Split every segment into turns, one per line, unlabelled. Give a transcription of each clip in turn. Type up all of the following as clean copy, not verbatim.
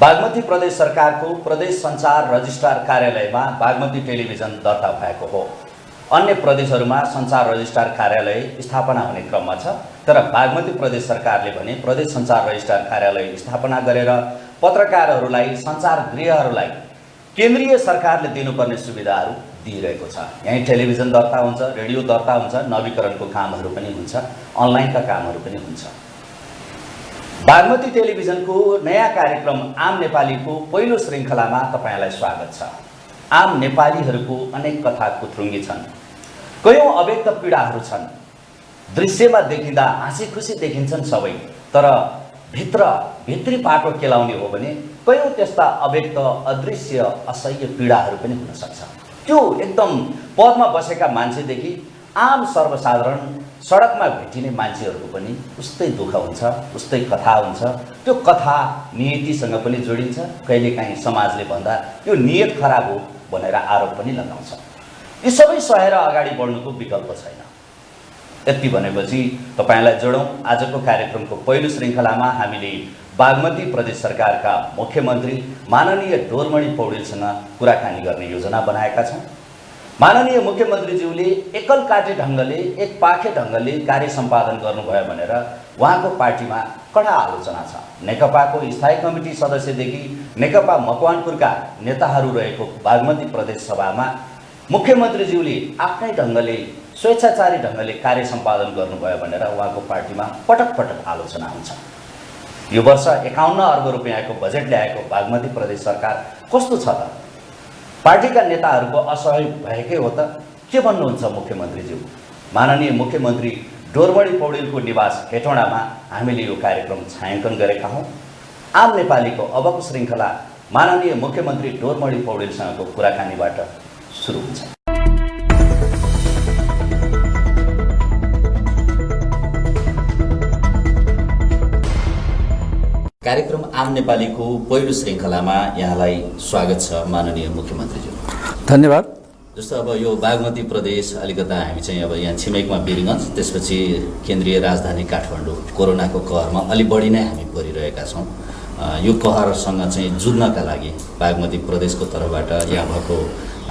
बागमती प्रदेश सरकारको प्रदेश सञ्चार रजिस्ट्रार कार्यालयमा बागमती टेलिभिजन दर्ता भएको हो। अन्य प्रदेशहरूमा सञ्चार रजिस्ट्रार कार्यालय स्थापना हुने क्रममा छ, तर बागमती प्रदेश सरकारले भने प्रदेश सञ्चार रजिस्ट्रार कार्यालय स्थापना गरेर पत्रकारहरूलाई, सञ्चार गृहहरूलाई केन्द्रीय सरकारले दिनुपर्ने सुविधाहरू दिइरहेको छ। यहीँ टेलिभिजन दर्ता हुन्छ, रेडियो दर्ता हुन्छ, नवीकरणको कामहरू पनि हुन्छ, अनलाइनका कामहरू पनि हुन्छ। बागमती टेलिभिजनको नयाँ कार्यक्रम आम नेपालीको पहिलो श्रृङ्खलामा तपाईलाई स्वागत छ। आम नेपालीहरूको अनेक कथा कुथ्रुङ्गी छन्, कयौं अव्यक्त पीडाहरू छन्। दृश्यमा देखिँदा हाँसी खुसी देखिन्छन् सबै, तर भित्री पाटो केलाउने हो भने कयौं त्यस्ता अव्यक्त, अदृश्य, असह्य पीडाहरू पनि हुन सक्छ। त्यो एकदम पदमा बसेका मान्छेदेखि आम सर्वसाधारण सडकमा भेटिने मान्छेहरूको पनि उस्तै दुःख हुन्छ, उस्तै कथा हुन्छ। त्यो कथा नियतिसँग पनि जोडिन्छ। कहिलेकाहीँ समाजले भन्दा यो नियत खराब हो भनेर आरोप पनि लगाउँछ। यी सबै सहेर अगाडि बढ्नुको विकल्प छैन। यति भनेपछि तपाईलाई जोडौँ आजको कार्यक्रमको पहिलो श्रृङ्खलामा हामीले बागमती प्रदेश सरकारका मुख्यमन्त्री माननीय डोरमणि पौडेलसँग कुराकानी गर्ने योजना बनाएका छौँ। माननीय मुख्यमन्त्रीज्यूले एकलकाटे ढङ्गले, एक पाखे ढङ्गले कार्य सम्पादन गर्नुभयो भनेर उहाँको पार्टीमा कडा आलोचना छ। नेकपाको स्थायी कमिटी सदस्यदेखि नेकपा मकवानपुरका नेताहरू रहेको बागमती प्रदेश सभामा मुख्यमन्त्रीज्यूले आफ्नै ढङ्गले, स्वेच्छाचारी ढङ्गले कार्य सम्पादन गर्नुभयो भनेर उहाँको पार्टीमा पटक पटक आलोचना हुन्छ। यो वर्ष 51 अर्ब रुपियाँको बजेट ल्याएको बागमती प्रदेश सरकार कस्तो छ त? पार्टीका नेताहरूको असहयोग भएकै हो त? के भन्नुहुन्छ मुख्यमन्त्रीज्यू? माननीय मुख्यमन्त्री डोरमणि पौडेलको निवास हेटौँडामा हामीले यो कार्यक्रम छायाङ्कन गरेका हौँ। आम नेपालीको अबको श्रृङ्खला माननीय मुख्यमन्त्री डोरमणि पौडेलसँगको कुराकानीबाट सुरु हुन्छ। कार्यक्रम आम नेपालीको पहिलो श्रृङ्खलामा यहाँलाई स्वागत छ माननीय मुख्यमन्त्रीज्यू।
धन्यवाद।
जस्तो अब यो बागमती प्रदेश अलिकता हामी चाहिँ अब यहाँ छिमेकमा वीरगञ्ज, त्यसपछि केन्द्रीय राजधानी काठमाडौँ कोरोनाको कहरमा अलि बढी नै हामी परिरहेका छौँ। यो कहरसँग चाहिँ जुझ्नका लागि बागमती प्रदेशको तर्फबाट यहाँ भएको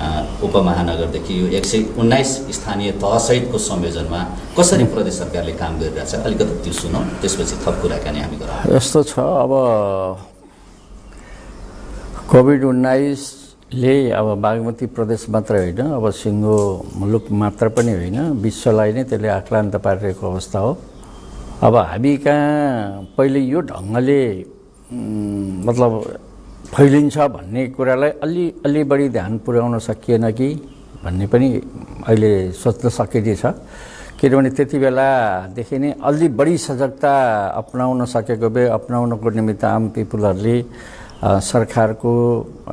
उपमहानगरदेखि यो 119 स्थानीय तहसहितको संयोजनमा कसरी प्रदेश सरकारले काम गरिरहेछ अलिकति त्यो सुनौँ, त्यसपछि थप कुराकानी हामी गरौँ।
यस्तो छ, अब कोभिड-19ले अब बागमती प्रदेश मात्र होइन, अब सिङ्गो मुलुक मात्र पनि होइन, विश्वलाई नै त्यसले आक्रान्त पारिरहेको अवस्था हो। अब हामी कहाँ पहिले यो ढङ्गले मतलब फैलिन्छ भन्ने कुरालाई अलि बढी ध्यान पुर्याउन सकिएन कि भन्ने पनि अहिले सोच्न सकिने छ। किनभने त्यति बेलादेखि नै अलि बढी सजगता अपनाउनको निमित्त आम पिपुलहरूले सरकारको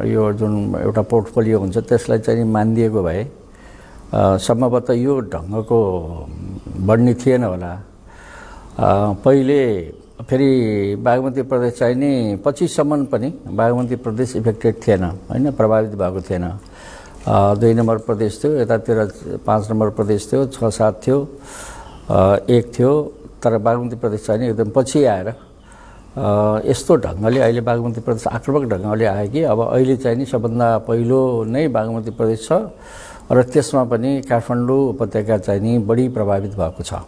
यो जुन एउटा पोर्टफोलियो हुन्छ त्यसलाई चाहिँ मानिदिएको भए सम्भवतः यो ढङ्गको बढ्ने थिएन होला। पहिले फेरि बागमती प्रदेश चाहिँ नि 25 सम्म पनि बागमती प्रदेश इफेक्टेड थिएन होइन, प्रभावित भएको थिएन। 2 नम्बर प्रदेश थियो, यतातिर 5 नम्बर प्रदेश थियो, 6-7 थियो, 1 थियो, तर बागमती प्रदेश चाहिँ नि एकदम पछि आएर यस्तो ढङ्गले अहिले बागमती प्रदेश आक्रमक ढङ्गले आयो कि अब अहिले चाहिँ नि सबभन्दा पहिलो नै बागमती प्रदेश छ र त्यसमा पनि काठमाडौँ उपत्यका चाहिँ नि बढी प्रभावित भएको छ।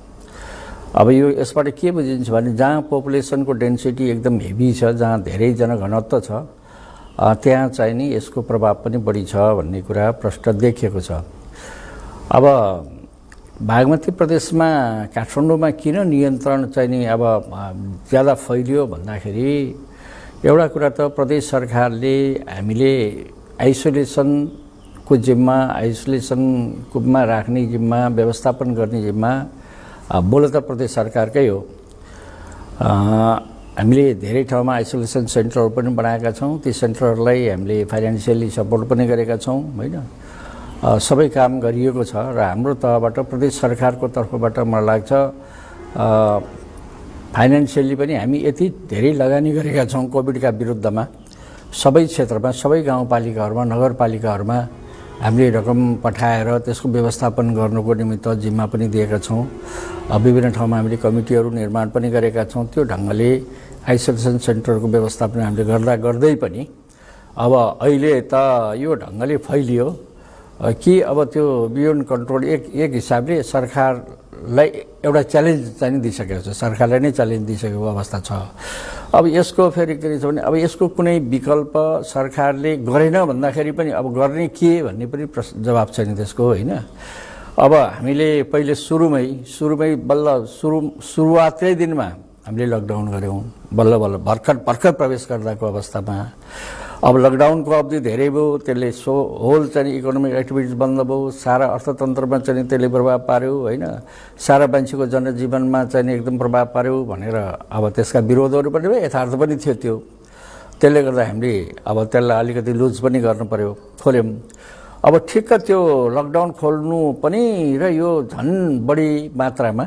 अब यो यसबाट के बुझिन्छ भने जहाँ पपुलेसनको डेन्सिटी एकदम हेभी छ, जहाँ धेरै जनघनत्व छ, त्यहाँ चाहिँ नि यसको प्रभाव पनि बढी छ भन्ने कुरा प्रष्ट देखिएको छ। अब बागमती प्रदेशमा काठमाडौँमा किन नियन्त्रण चाहिँ नि अब ज्यादा फैलियो भन्दाखेरि एउटा कुरा त प्रदेश सरकारले हामीले आइसोलेसनको जिम्मा, आइसोलेसनमा राख्ने जिम्मा, व्यवस्थापन गर्ने जिम्मा बोल त प्रदेश सरकारकै हो। हामीले धेरै ठाउँमा आइसोलेसन सेन्टरहरू पनि बनाएका छौँ। ती सेन्टरहरूलाई हामीले फाइनेन्सियली सपोर्ट पनि गरेका छौँ होइन। सबै काम गरिएको छ र हाम्रो तहबाट प्रदेश सरकारको तर्फबाट मलाई लाग्छ फाइनेन्सियली पनि हामी यति धेरै लगानी गरेका छौँ कोभिडका विरुद्धमा। सबै क्षेत्रमा, सबै गाउँपालिकाहरूमा, नगरपालिकाहरूमा हामीले रकम पठाएर त्यसको व्यवस्थापन गर्नुको निमित्त जिम्मा पनि दिएका छौँ। विभिन्न ठाउँमा हामीले कमिटीहरू निर्माण पनि गरेका छौँ। त्यो ढङ्गले आइसोलेसन सेन्टरको व्यवस्थापन हामीले गर्दै पनि अब अहिले त यो ढङ्गले फैलियो कि अब त्यो बियोन्ड कन्ट्रोल एक हिसाबले सरकारलाई एउटा च्यालेन्ज चाहिँ दिइसकेको छ, सरकारलाई नै च्यालेन्ज दिइसकेको अवस्था छ। अब यसको फेरि के छ भने अब यसको कुनै विकल्प सरकारले गरेन भन्दाखेरि पनि अब गर्ने के भन्ने पनि जवाब छैन त्यसको, होइन। अब हामीले पहिले सुरुमै बल्ल सुरुवातकै दिनमा हामीले लकडाउन गऱ्यौँ, बल्ल भर्खर प्रवेश गर्दाको अवस्थामा। अब लकडाउनको अवधि धेरै भयो, त्यसले होल चाहिँ इकोनोमिक एक्टिभिटिज बन्द भयो, सारा अर्थतन्त्रमा चाहिँ त्यसले प्रभाव पार्यो, होइन। सारा मान्छेको जनजीवनमा चाहिँ एकदम प्रभाव पार्यो भनेर अब त्यसका विरोधहरू पनि भयो, यथार्थ पनि थियो त्यो। त्यसले गर्दा हामीले अब त्यसलाई अलिकति लुज पनि गर्नु पर्यो, खोल्यौँ। अब ठिक्क त्यो लकडाउन खोल्नु पनि र यो झन् बढी मात्रामा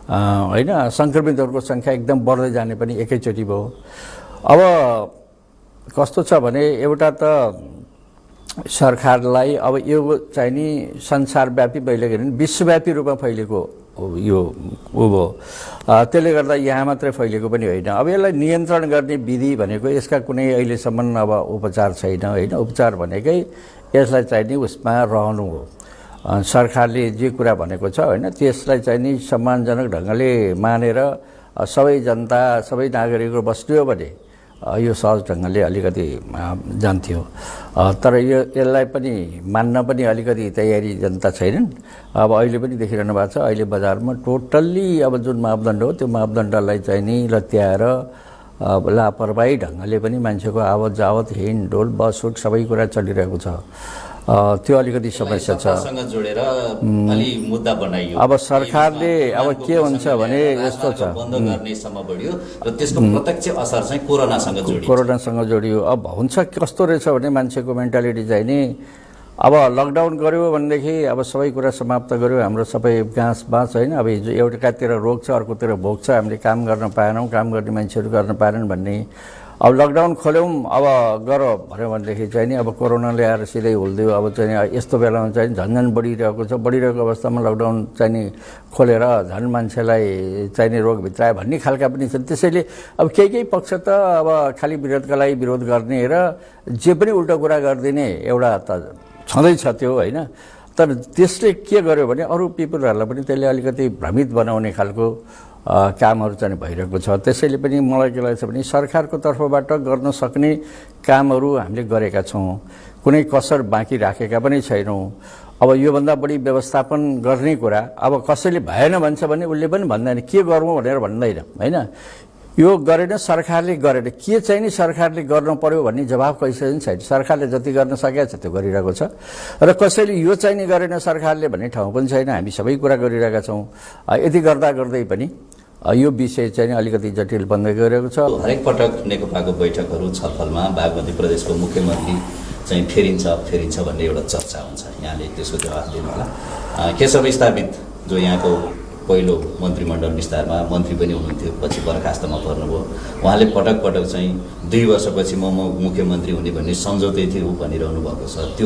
होइन सङ्क्रमितहरूको सङ्ख्या एकदम बढ्दै जाने पनि एकैचोटि भयो। अब कस्तो छ भने एउटा त सरकारलाई अब यो चाहिँ नि संसारव्यापी फैलिएको होइन, विश्वव्यापी रूपमा फैलिएको यो भयो। त्यसले गर्दा यहाँ मात्रै फैलिएको पनि होइन। अब यसलाई नियन्त्रण गर्ने विधि भनेको यसका कुनै अहिलेसम्म अब उपचार छैन, होइन। उपचार भनेकै यसलाई चाहिँ नि उसमा रहनु हो। सरकारले जे कुरा भनेको छ, होइन, त्यसलाई चाहिँ नि सम्मानजनक ढङ्गले मानेर सबै जनता सबै नागरिकहरू बस्यो भने यो सहज ढङ्गले अलिकति जान्थ्यो। तर यसलाई पनि मान्न पनि अलिकति तयारी जनता छैनन्। अब अहिले पनि देखिरहनु भएको छ, अहिले बजारमा टोटल्ली अब जुन मापदण्ड हो त्यो मापदण्डलाई चाहिँ नि लत्याएर लापरवाही ढङ्गले पनि मान्छेको आवत जावत हिँडडुल बसउट सबै कुरा चलिरहेको छ। त्यो अलिकति समस्या छ।
जोडेर अलि मुद्दा बनाइयो।
अब सरकारले अब के हुन्छ भने यस्तो छ,
बन्द गर्नेसम्म बढ्यो र त्यसको प्रत्यक्ष असर चाहिँ कोरोनासँग जोडियो। अब हुन्छ कस्तो रहेछ भने मान्छेको मेन्टालिटी चाहिँ नि अब लकडाउन गऱ्यो भनेदेखि अब सबै कुरा समाप्त गऱ्यो, हाम्रो सबै घाँस बाँस, होइन। अब हिजो एउटातिर रोग छ अर्कोतिर भोग छ, हामीले काम गर्न पाएनौँ, काम गर्ने मान्छेहरू गर्न पाएनन् भन्ने। अब लकडाउन खोल्यौँ अब गर भन्यो भनेदेखि चाहिँ नि अब कोरोनाले आएर सिधै हुल्दियो। अब चाहिँ यस्तो बेलामा चाहिँ झन् बढिरहेको छ, बढिरहेको अवस्थामा लकडाउन चाहिँ नि खोलेर झन् मान्छेलाई चाहिँ नि रोग भित्रायो भन्ने खालका पनि छन्। त्यसैले अब केही पक्ष त अब खालि विरोधका लागि विरोध गर्ने र जे पनि उल्टा कुरा गरिदिने एउटा त छँदैछ त्यो, होइन। तर त्यसले के गर्यो भने अरू पिपुलहरूलाई पनि त्यसले अलिकति भ्रमित बनाउने खालको कामहरू चाहिँ भइरहेको छ। त्यसैले पनि मलाई के लाग्छ भने सरकारको तर्फबाट गर्न सक्ने कामहरू हामीले गरेका छौँ, कुनै कसर बाँकी राखेका पनि छैनौँ। अब योभन्दा बढी व्यवस्थापन गर्ने कुरा अब कसैले भएन भन्छ भने उसले पनि भन्दैन के गरौँ भनेर भन्दैन, होइन। यो गरेन सरकारले गरेन, के चाहिँ नि सरकारले गर्नु पर्यो भन्ने जवाब कसैले छैन। सरकारले जति गर्न सकेको छ त्यो गरिरहेको छ र कसैले यो चाहिँ नि गरेन सरकारले भन्ने ठाउँ पनि छैन। हामी सबै कुरा गरिरहेका छौँ। यति गर्दै पनि यो विषय चाहिँ अलिकति जटिल बन्दै गइरहेको छ। हरेक पटक नेकपाको बैठकहरू छलफलमा बागमती प्रदेशको मुख्यमन्त्री चाहिँ फेरिन्छ भन्ने एउटा चर्चा हुन्छ। यहाँले त्यसको जवाफ दिनु होला। केशव स्थापित जो यहाँको पहिलो मन्त्रीमण्डल विस्तारमा मन्त्री पनि हुनुहुन्थ्यो, पछि बर्खास्तमा पर्नुभयो, उहाँले पटक चाहिँ 2 वर्षपछि म मुख्यमन्त्री हुने भन्ने सम्झौतै थियो भनिरहनु भएको छ।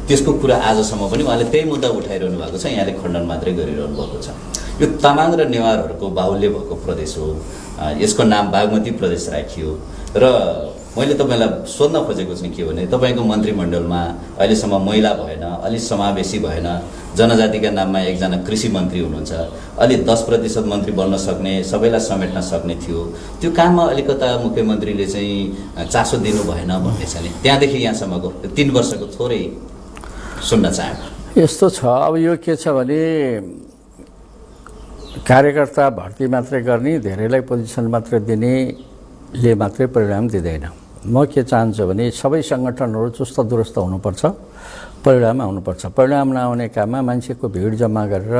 त्यसको कुरा आजसम्म पनि उहाँले त्यही मुद्दा उठाइरहनु भएको छ, यहाँले खण्डन मात्रै गरिरहनु भएको छ। यो तामाङ र नेवारहरूको बाहुल्य भएको प्रदेश हो, यसको नाम बागमती प्रदेश राखियो र मैले तपाईँलाई सोध्न खोजेको चाहिँ के भने तपाईँको मन्त्रीमण्डलमा अहिलेसम्म महिला भएन, अलि समावेशी भएन, जनजातिका नाममा एकजना कृषि मन्त्री हुनुहुन्छ, अलि 10% मन्त्री बन्न सक्ने, सबैलाई समेट्न सक्ने थियो। त्यो काममा अलिकता मुख्यमन्त्रीले चाहिँ चासो दिनु भएन भन्ने छ नि। त्यहाँदेखि यहाँसम्मको 3 वर्षको थोरै सुन्न चाहेको
यस्तो छ। अब यो के छ भने कार्यकर्ता भर्ती मात्रै गर्ने, धेरैलाई पोजिसन मात्रै दिनेले मात्रै परिणाम दिँदैन। म के चाहन्छु भने सबै सङ्गठनहरू चुस्त दुरुस्त हुनुपर्छ, परिणाम आउनुपर्छ। परिणाम नआउने काममा मान्छेको भिड जम्मा गरेर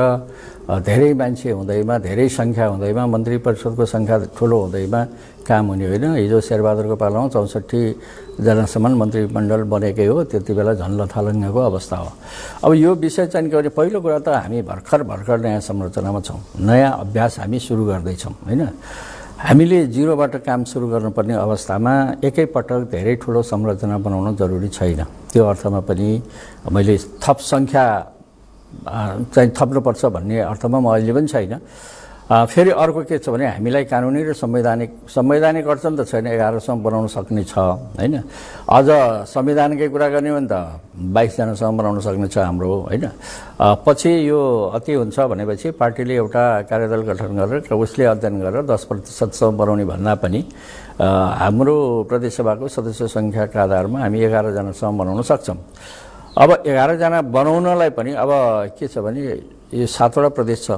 धेरै मान्छे हुँदैमा, धेरै सङ्ख्या हुँदैमा, मन्त्री परिषदको सङ्ख्या ठुलो हुँदैमा काम हुने होइन। हिजो शेरबहादुरको पालामा 64 जनासम्म मन्त्रीमण्डल बनेकै हो, त्यति बेला झन् लथालङ्गको अवस्था हो। अब यो विषय चाहिँ के भने पहिलो कुरा त हामी भर्खर नयाँ संरचनामा छौँ, नयाँ अभ्यास हामी सुरु गर्दैछौँ, होइन। हामीले जिरोबाट काम सुरु गर्नुपर्ने अवस्थामा एकैपटक धेरै ठुलो संरचना बनाउन जरुरी छैन। त्यो अर्थमा पनि मैले थप सङ्ख्या चाहिँ थप्नुपर्छ भन्ने अर्थमा म अहिले पनि छैन। फेरि अर्को के छ भने हामीलाई कानुनी र संवैधानिक अडचन त छैन, 1100 बनाउन सक्ने छ होइन। अझ संविधानकै कुरा गर्ने हो भने त 22 जनासम्म बनाउन सक्ने छ हाम्रो होइन। पछि यो अति हुन्छ भनेपछि पार्टीले एउटा कार्यदल गठन गरेर उसले अध्ययन गरेर 10% बनाउने भन्दा पनि हाम्रो प्रदेश सभाको सदस्य सङ्ख्याका आधारमा हामी 11 जनासम्म बनाउन सक्छौँ। अब 11 जना बनाउनलाई पनि अब के छ भने यो 7वटा प्रदेश छ।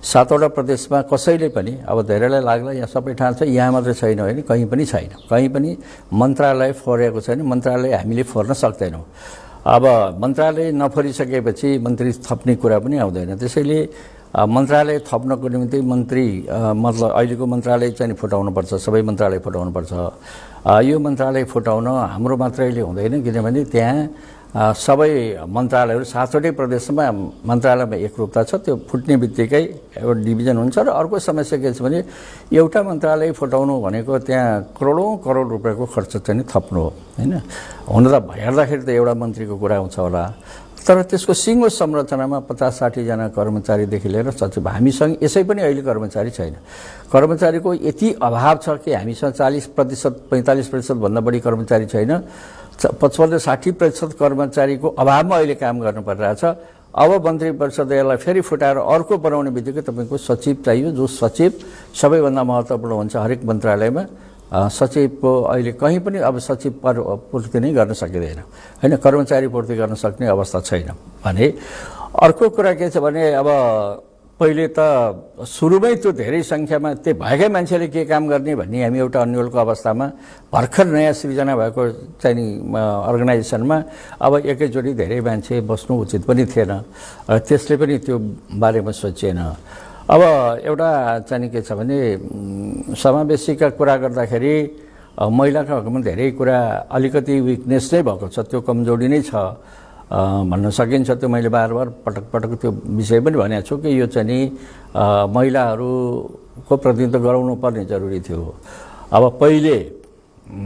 7वटा प्रदेशमा कसैले पनि अब धेरैलाई लाग्ला यहाँ सबै ठाउँ छ, यहाँ मात्रै छैन होइन, कहीँ पनि छैन। कहीँ पनि मन्त्रालय फोरेको छैन, मन्त्रालय हामीले फोर्न सक्दैनौँ। अब मन्त्रालय नफोरिसकेपछि मन्त्री थप्ने कुरा पनि आउँदैन। त्यसैले मन्त्रालय थप्नको निम्ति मन्त्री मतलब अहिलेको मन्त्रालय चाहिँ फुटाउनुपर्छ, सबै मन्त्रालय फुटाउनुपर्छ। यो मन्त्रालय फुटाउन हाम्रो मात्रैले हुँदैन, किनभने त्यहाँ सबै मन्त्रालयहरू 7वटै प्रदेशमा मन्त्रालयमा एकरूपता छ। त्यो फुट्ने बित्तिकै एउटा डिभिजन हुन्छ। र अर्को समस्या के छ भने एउटा मन्त्रालय फुटाउनु भनेको त्यहाँ करोडौँ करोड रुपियाँको खर्च चाहिँ थप्नु हो होइन। हुन त हेर्दाखेरि त एउटा मन्त्रीको कुरा आउँछ होला, तर त्यसको सिङ्गो संरचनामा 50-60 जना कर्मचारीदेखि लिएर सचिव, हामीसँग यसै पनि अहिले कर्मचारी छैन। कर्मचारीको यति अभाव छ कि हामीसँग 40%, 45% भन्दा बढी कर्मचारी छैन। 55-60% कर्मचारीको अभावमा अहिले काम गर्नु परिरहेछ। अब मन्त्री परिषद यसलाई फेरि फुटाएर अर्को बनाउने बित्तिकै तपाईँको सचिव चाहियो, जो सचिव सबैभन्दा महत्त्वपूर्ण हुन्छ हरेक मन्त्रालयमा। सचिवको अहिले कहीँ पनि अब सचिव पूर्ति नै गर्न सकिँदैन होइन, कर्मचारी पूर्ति गर्न सक्ने अवस्था छैन भने। अर्को कुरा के छ भने अब पहिले त सुरुमै त्यो धेरै सङ्ख्यामा त्यो भएकै मान्छेले के काम गर्ने भन्ने हामी एउटा अन्यलको अवस्थामा भर्खर नयाँ सृजना भएको चाहिँ नि अर्गनाइजेसनमा अब एकैचोटि धेरै मान्छे बस्नु उचित पनि थिएन। त्यसले पनि त्यो बारेमा सोचिएन। अब एउटा चाहिँ के छ भने समावेशीका कुरा गर्दाखेरि महिलाको हकमा धेरै कुरा अलिकति विकनेस नै भएको छ, त्यो कमजोरी नै छ भन्न सकिन्छ। त्यो मैले बार पटक त्यो विषय पनि भनेको छु कि यो चाहिँ नि महिलाहरूको प्रतिनिधित्व गराउनु पर्ने जरुरी थियो। अब पहिले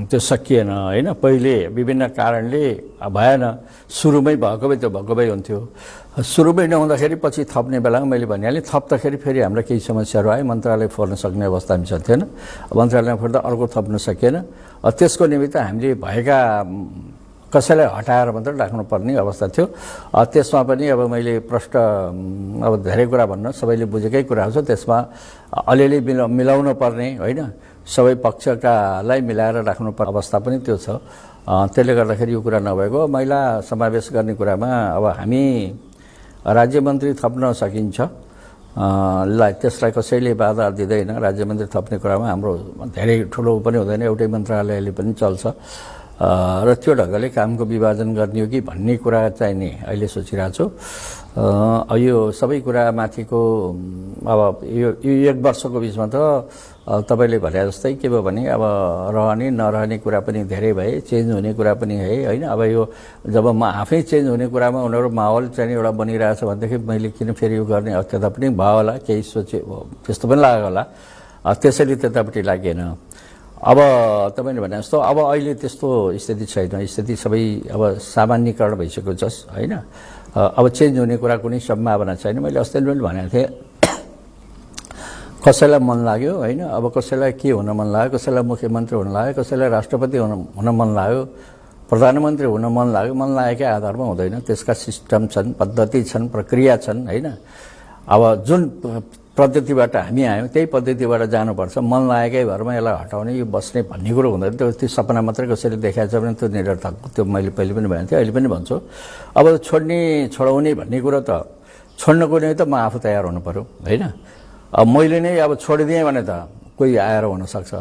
त्यो सकिएन होइन, पहिले विभिन्न कारणले भएन। सुरुमै भएको भए त्यो भएको भए हुन्थ्यो। सुरुमै नहुँदाखेरि पछि थप्ने बेलामा मैले भनिहालेँ, थप्दाखेरि फेरि हाम्रा केही समस्याहरू आए, मन्त्रालय फोर्न सक्ने अवस्था हामीसँग थिएन। मन्त्रालयमा फोर्दा अर्को थप्न सकिएन। त्यसको निमित्त हामीले भएका कसैलाई हटाएर मात्र राख्नुपर्ने अवस्था थियो। त्यसमा पनि अब मैले प्रष्ट अब धेरै कुरा भन्न सबैले बुझेकै कुरा छ, त्यसमा अलिअलि मिलाउनु पर्ने होइन, सबै पक्षकालाई मिलाएर राख्नुपर्ने अवस्था पनि त्यो छ। त्यसले गर्दाखेरि यो कुरा नभएको महिला समावेश गर्ने कुरामा अब हामी राज्य मन्त्री थप्न सकिन्छ, त्यसलाई कसैले बाधा दिँदैन। राज्य मन्त्री थप्ने कुरामा हाम्रो धेरै ठुलो पनि हुँदैन, एउटै मन्त्रालयले पनि चल्छ। र त्यो ढङ्गले कामको विभाजन गर्ने हो कि भन्ने कुरा चाहिँ नि अहिले सोचिरहेको छु। यो सबै कुरा माथिको अब यो 1 वर्षको बिचमा त तपाईँले भने जस्तै के भयो भने अब रहने नरहने कुरा पनि धेरै भए, चेन्ज हुने कुरा पनि है होइन। अब यो जब म आफै चेन्ज हुने कुरामा उनीहरू माहौल चाहिँ एउटा बनिरहेछ भनेदेखि मैले किन फेरि यो गर्ने अवस्था पनि भयो होला, केही सोचे त्यस्तो पनि लाग्यो होला, त्यसैले त्यतापट्टि लागेन। अब तपाईँले भने जस्तो अब अहिले त्यस्तो स्थिति छैन, स्थिति सबै अब सामान्यीकरण भइसकेको छ होइन। अब चेन्ज हुने कुरा कुनै सम्भावना छैन। मैले अस्ति पनि भनेको थिएँ, कसैलाई मन लाग्यो होइन, अब कसैलाई के हुन मन लाग्यो, कसैलाई मुख्यमन्त्री हुन लाग्यो, कसैलाई राष्ट्रपति हुन मन लाग्यो, प्रधानमन्त्री हुन मन लाग्यो। मन लागेकै आधारमा हुँदैन, त्यसका सिस्टम छन्, पद्धति छन्, प्रक्रिया छन् होइन। अब जुन पद्धतिबाट हामी आयौँ त्यही पद्धतिबाट जानुपर्छ। मन लागेकै भरमा यसलाई हटाउने यो बस्ने भन्ने कुरो हुँदैन। त्यो सपना मात्रै कसैले देखाएको छ भने त्यो निरर्थक। त्यो मैले पहिले पनि भनेको थिएँ, अहिले पनि भन्छु। अब छोडाउने भन्ने कुरो त छोड्नको नै त म आफू तयार हुनु पऱ्यो होइन। अब मैले नै अब छोडिदिएँ भने त कोही आएर हुनसक्छ।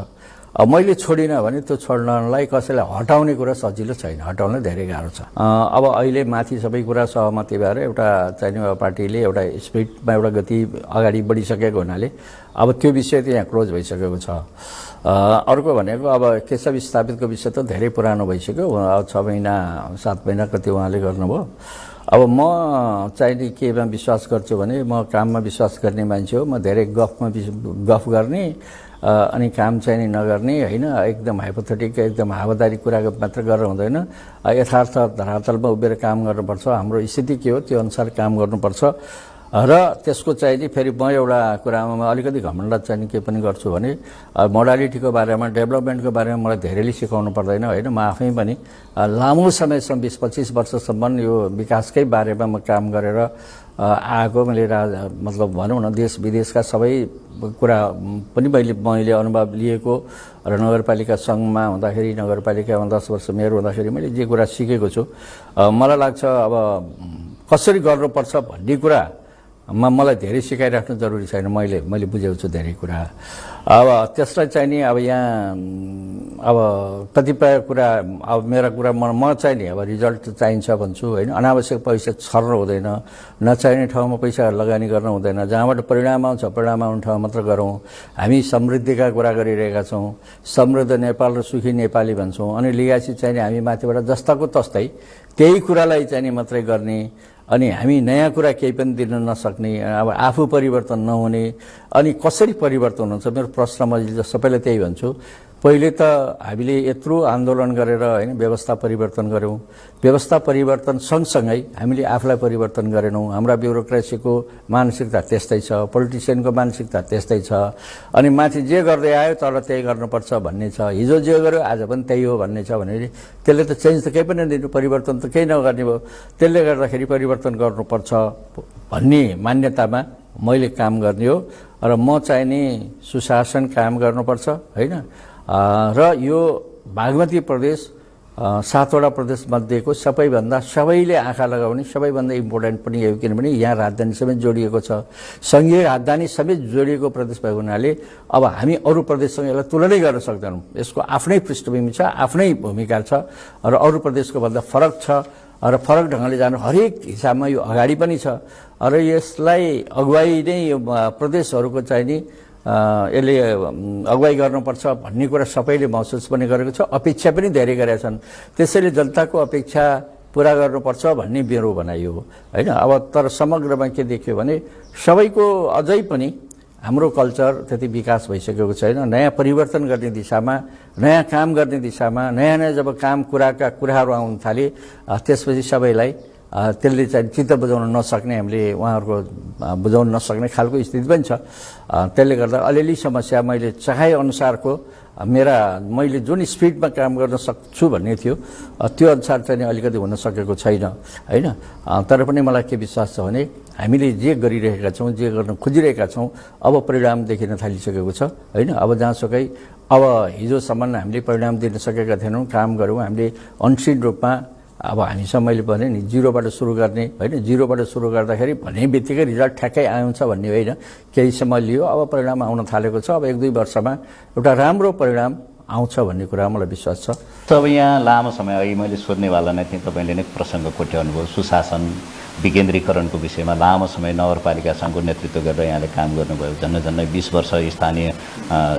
अब मैले छोडिनँ भने त्यो छोड्नलाई कसैलाई हटाउने कुरा सजिलो छैन, हटाउन धेरै गाह्रो छ। अब अहिले माथि सबै कुरा सहमति भएर एउटा चाहिने पार्टीले एउटा स्पिडमा एउटा गति अगाडि बढिसकेको हुनाले अब त्यो विषय त यहाँ क्लोज भइसकेको छ। अर्को भनेको अब केशव स्थापितको विषय त धेरै पुरानो भइसक्यो, 6 महिना 7 महिना कति उहाँले गर्नुभयो। अब म चाहिँ केमा विश्वास गर्छु भने म काममा विश्वास गर्ने मान्छे हो। म धेरै गफ गर्ने अनि काम चाहिँ नि नगर्ने होइन, एकदम हाइपोथेटिक एकदम हावादारी कुराको मात्र गरेर हुँदैन, यथार्थ धरातलमा उभिएर काम गर्नुपर्छ। हाम्रो स्थिति के हो त्यो अनुसार काम गर्नुपर्छ र त्यसको चाहिँ नि फेरि म एउटा कुरामा अलिकति घमण्ड चाहिँ के पनि गर्छु भने मोडालिटीको बारेमा डेभलपमेन्टको बारेमा मलाई धेरैले सिकाउनु पर्दैन होइन। म आफै पनि लामो समयसम्म 20-25 वर्षसम्म यो विकासकै बारेमा म काम गरेर आएको मैले मतलब भनौँ न देश विदेशका सबै कुरा पनि मैले अनुभव लिएको र नगरपालिका सङ्घमा हुँदाखेरि नगरपालिकामा 10 वर्ष मेयर हुँदाखेरि मैले जे कुरा सिकेको छु मलाई लाग्छ अब कसरी गर्नुपर्छ भन्ने कुरा मलाई धेरै सिकाइराख्नु जरुरी छैन। मैले बुझेको छु धेरै कुरा। अब त्यसलाई चाहिँ नि अब यहाँ अब कतिपय कुरा अब मेरा कुरा म चाहिँ नि अब रिजल्ट चाहिन्छ भन्छु होइन। अनावश्यक पैसा छर्न हुँदैन, नचाहिने ठाउँमा पैसा लगानी गर्न हुँदैन। जहाँबाट परिणाम आउँछ परिणाम आउने ठाउँ मात्र गरौँ। हामी समृद्धिका कुरा गरिरहेका छौँ, समृद्ध नेपाल र सुखी नेपाली भन्छौँ। अनि लिगासी चाहिँ नि हामी माथिबाट जस्ताको तस्तै त्यही कुरालाई चाहिँ नि मात्रै गर्ने, अनि हामी नयाँ कुरा केही पनि दिन नसक्ने, अब आफू परिवर्तन नहुने। अनि कसरी परिवर्तन हुन्छ मेरो प्रश्न मैले सबैलाई त्यही भन्छु। पहिले त हामीले यत्रो आन्दोलन गरेर होइन व्यवस्था परिवर्तन गऱ्यौँ। व्यवस्था परिवर्तन सँगसँगै हामीले आफूलाई परिवर्तन गरेनौँ। हाम्रा ब्युरोक्रेसीको मानसिकता त्यस्तै छ, पोलिटिसियनको मानसिकता त्यस्तै छ। अनि माथि जे गर्दै आयो तल त्यही गर्नुपर्छ भन्ने छ। हिजो जे गर्यो आज पनि त्यही हो भन्ने छ भने त्यसले त चेन्ज त केही पनि दिनु, परिवर्तन त केही नगर्ने भयो। त्यसले गर्दाखेरि परिवर्तन गर्नुपर्छ भन्ने मान्यतामा मैले काम गर्ने हो र म चाहिँ नि सुशासन कायम गर्नुपर्छ होइन। र यो बागमती प्रदेश 7वटा प्रदेश मध्येको सबैले आँखा लगाउने सबैभन्दा इम्पोर्टेन्ट पनि हो, किनभने यहाँ राजधानी समेत जोडिएको छ। सङ्घीय राजधानी समेत जोडिएको प्रदेश भएको हुनाले अब हामी अरू प्रदेशसँग यसलाई तुलनै गर्न सक्दैनौँ। यसको आफ्नै पृष्ठभूमि छ, आफ्नै भूमिका छ र अरू प्रदेशको भन्दा फरक छ र फरक ढङ्गले जानु हरेक हिसाबमा यो अगाडि पनि छ। र यसलाई अगुवाई नै यो प्रदेशहरूको चाहिँ नि यसले अगुवाई गर्नुपर्छ भन्ने कुरा सबैले महसुस पनि गरेको छ, अपेक्षा पनि धेरै गरेका छन्। त्यसैले जनताको अपेक्षा पुरा गर्नुपर्छ भन्ने मेरो भनाइ हो होइन। अब तर समग्रमा के देखियो भने सबैको अझै पनि हाम्रो कल्चर त्यति विकास भइसकेको छैन। नयाँ परिवर्तन गर्ने दिशामा, नयाँ काम गर्ने दिशामा, नयाँ जब कुराहरू आउन थाले त्यसपछि सबैलाई त्यसले चाहिँ चित्त बुझाउन नसक्ने, हामीले उहाँहरूको बुझाउन नसक्ने खालको स्थिति पनि छ। त्यसले गर्दा अलिअलि समस्या मैले चाहे अनुसारको मैले जुन स्पिडमा काम गर्न सक्छु भन्ने थियो त्यो अनुसार चाहिँ अलिकति हुन सकेको छैन होइन। तर पनि मलाई के विश्वास छ भने हामीले जे गरिरहेका छौँ, जे गर्न खोजिरहेका छौँ अब परिणाम देखिन थालिसकेको छ होइन। अब जहाँसुकै अब हिजोसम्म हामीले परिणाम दिन सकेका थिएनौँ, काम गऱ्यौँ हामीले अनसिन रूपमा। अब हामीसँग मैले भने नि जिरोबाट सुरु गर्ने होइन, जिरोबाट सुरु गर्दाखेरि भने बित्तिकै रिजल्ट ठ्याक्कै आउँछ भन्ने होइन, केही समय लियो। अब परिणाम आउन थालेको छ। अब 1-2 वर्षमा एउटा राम्रो परिणाम आउँछ भन्ने कुरा मलाई विश्वास छ।
अब यहाँ लामो समय अघि मैले सोध्नेवाला नै थिएँ, तपाईँले नै प्रसङ्ग कोट्याउनु भयो। सुशासन विकेन्द्रीकरणको विषयमा लामो समय नगरपालिका सङ्घको नेतृत्व गरेर यहाँले काम गर्नुभयो। झन्डै 20 वर्ष स्थानीय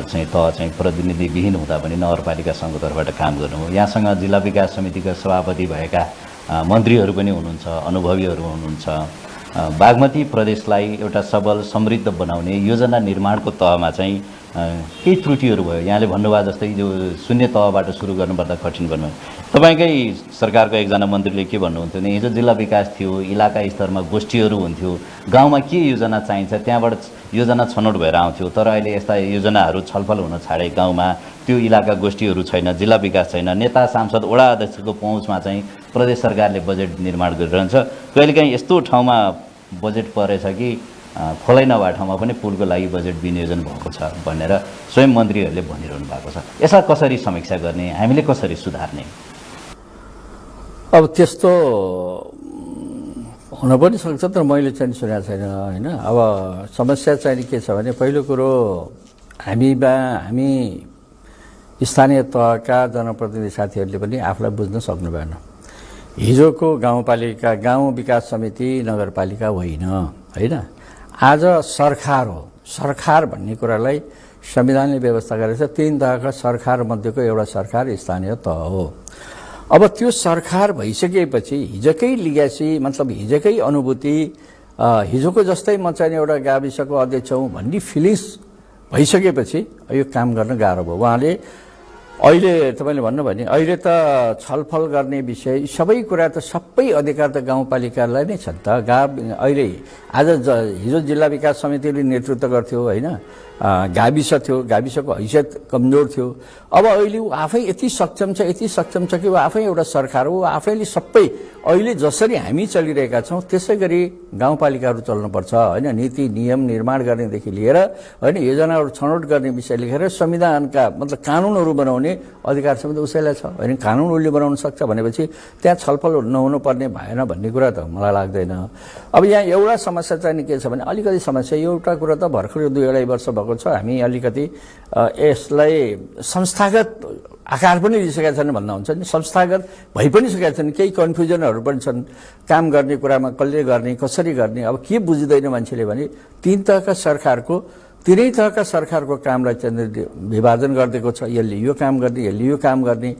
चाहिँ तह चाहिँ प्रतिनिधिविहीन हुँदा पनि नगरपालिका सङ्घको तर्फबाट काम गर्नुभयो। यहाँसँग जिल्ला विकास समितिका सभापति भएका मन्त्रीहरू पनि हुनुहुन्छ, अनुभवीहरू हुनुहुन्छ। बागमती प्रदेशलाई एउटा सबल समृद्ध बनाउने योजना निर्माणको तहमा चाहिँ केही त्रुटिहरू भयो। यहाँले भन्नुभयो जस्तै जो शून्य तहबाट सुरु गर्नुपर्दा कठिन बन्यो। तपाईँकै सरकारको एकजना मन्त्रीले के भन्नुहुन्थ्यो भने हिजो जिल्ला विकास थियो, इलाका स्तरमा गोष्ठीहरू हुन्थ्यो, गाउँमा के योजना चाहिन्छ त्यहाँबाट योजना छनौट भएर आउँथ्यो। तर अहिले यस्ता योजनाहरू छलफल हुन छाडे, गाउँमा त्यो इलाका गोष्ठीहरू छैन, जिल्ला विकास छैन। नेता सांसद वडा अध्यक्षको पहुँचमा चाहिँ प्रदेश सरकारले बजेट निर्माण गरिरहन्छ। कहिलेकाहीँ यस्तो ठाउँमा बजेट परेछ कि खोलाइ नभए ठाउँमा पनि पुलको लागि बजेट विनियोजन भएको छ भनेर स्वयं मन्त्रीहरूले भनिरहनु भएको छ। यसलाई कसरी समीक्षा गर्ने, हामीले कसरी सुधार्ने?
अब त्यस्तो हुन पनि सक्छ, तर मैले चाहिँ सुनेको छैन होइन। अब समस्या चाहिँ के छ भने पहिलो कुरो हामी स्थानीय तहका जनप्रतिनिधि साथीहरूले पनि आफूलाई बुझ्न सक्नु भएन। हिजोको गाउँपालिका, गाउँ विकास समिति नगरपालिका होइन होइन, आज सरकार हो। सरकार भन्ने कुरालाई संविधानले व्यवस्था गरेको छ। 3 तहका सरकार मध्येको एउटा सरकार स्थानीय तह हो। अब त्यो सरकार भइसकेपछि हिजोकै लिग्यासी मतलब हिजोकै अनुभूति, हिजोको जस्तै म चाहिँ एउटा गाविसको अध्यक्ष हुँ भन्ने फिलिङ्स भइसकेपछि यो काम गर्न गाह्रो भयो। उहाँले अहिले तपाईँले भन्नुभयो नि अहिले त छलफल गर्ने विषय सबै कुरा त सबै अधिकार त गाउँपालिकालाई नै छ नि त। अहिले आज हिजो जिल्ला विकास समितिले नेतृत्व गर्थ्यो होइन, गाविस थियो, गाविसको हैसियत कमजोर थियो। अब अहिले ऊ आफै यति सक्षम छ कि ऊ आफै एउटा सरकार हो, आफैले सबै अहिले जसरी हामी चलिरहेका छौँ त्यसै गरी गाउँपालिकाहरू चल्नुपर्छ होइन। नीति नियम निर्माण गर्नेदेखि लिएर होइन योजनाहरू छनौट गर्ने विषय लिएर संविधानका मतलब कानुनहरू बनाउने अधिकार समेत उसैलाई छ होइन। कानुन उसले बनाउन सक्छ भनेपछि त्यहाँ छलफल नहुनुपर्ने भएन भन्ने कुरा त मलाई लाग्दैन। अब यहाँ एउटा समस्या चाहिँ के छ भने अलिकति समस्या एउटा कुरा त भर्खर 2-2.5 वर्ष भएको छ, हामी अलिकति यसलाई संस्थागत आकार पनि लिइसकेका छन् भन्दा हुन्छ नि। संस्थागत भइ पनि सकेका छन्, केही कन्फ्युजनहरू पनि छन् काम गर्ने कुरामा, कसले गर्ने कसरी गर्ने। अब के बुझ्दैन मान्छेले भने तीन तहका सरकारको कामलाई चाहिँ विभाजन गरिदिएको छ, यसले यो काम गर्ने यसले यो काम गर्ने।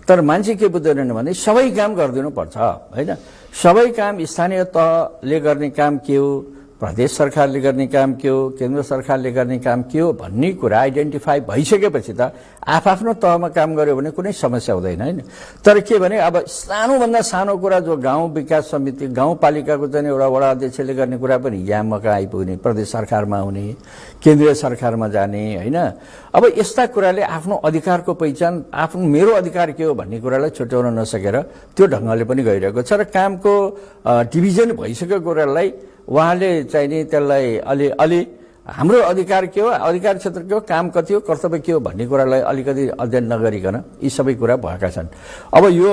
तर मान्छे के बुझ्दैनन् भने सबै काम गरिदिनु पर्छ होइन। सबै काम स्थानीय तहले गर्ने काम के हो, प्रदेश सरकारले गर्ने काम के हो, केन्द्र सरकारले गर्ने काम के हो भन्ने कुरा आइडेन्टिफाई भइसकेपछि त आफ्नो तहमा काम गर्यो भने कुनै समस्या हुँदैन होइन। तर के भने अब सानोभन्दा सानो कुरा जो गाउँ विकास समिति गाउँपालिकाको चाहिँ एउटा वडा अध्यक्षले गर्ने कुरा पनि यहाँ कहाँ आइपुग्ने, प्रदेश सरकारमा आउने, केन्द्रीय सरकारमा जाने होइन। अब यस्ता कुराले आफ्नो अधिकारको पहिचान आफ्नो मेरो अधिकार के हो भन्ने कुरालाई छुट्याउन नसकेर त्यो ढङ्गले पनि गइरहेको छ र कामको डिभिजन भइसकेको कुरालाई उहाँले चाहिँ नि त्यसलाई अलि हाम्रो अधिकार के हो, अधिकार क्षेत्र के हो, काम कति हो, कर्तव्य के हो भन्ने कुरालाई अलिकति अध्ययन नगरिकन यी सबै कुरा भएका छन्। अब यो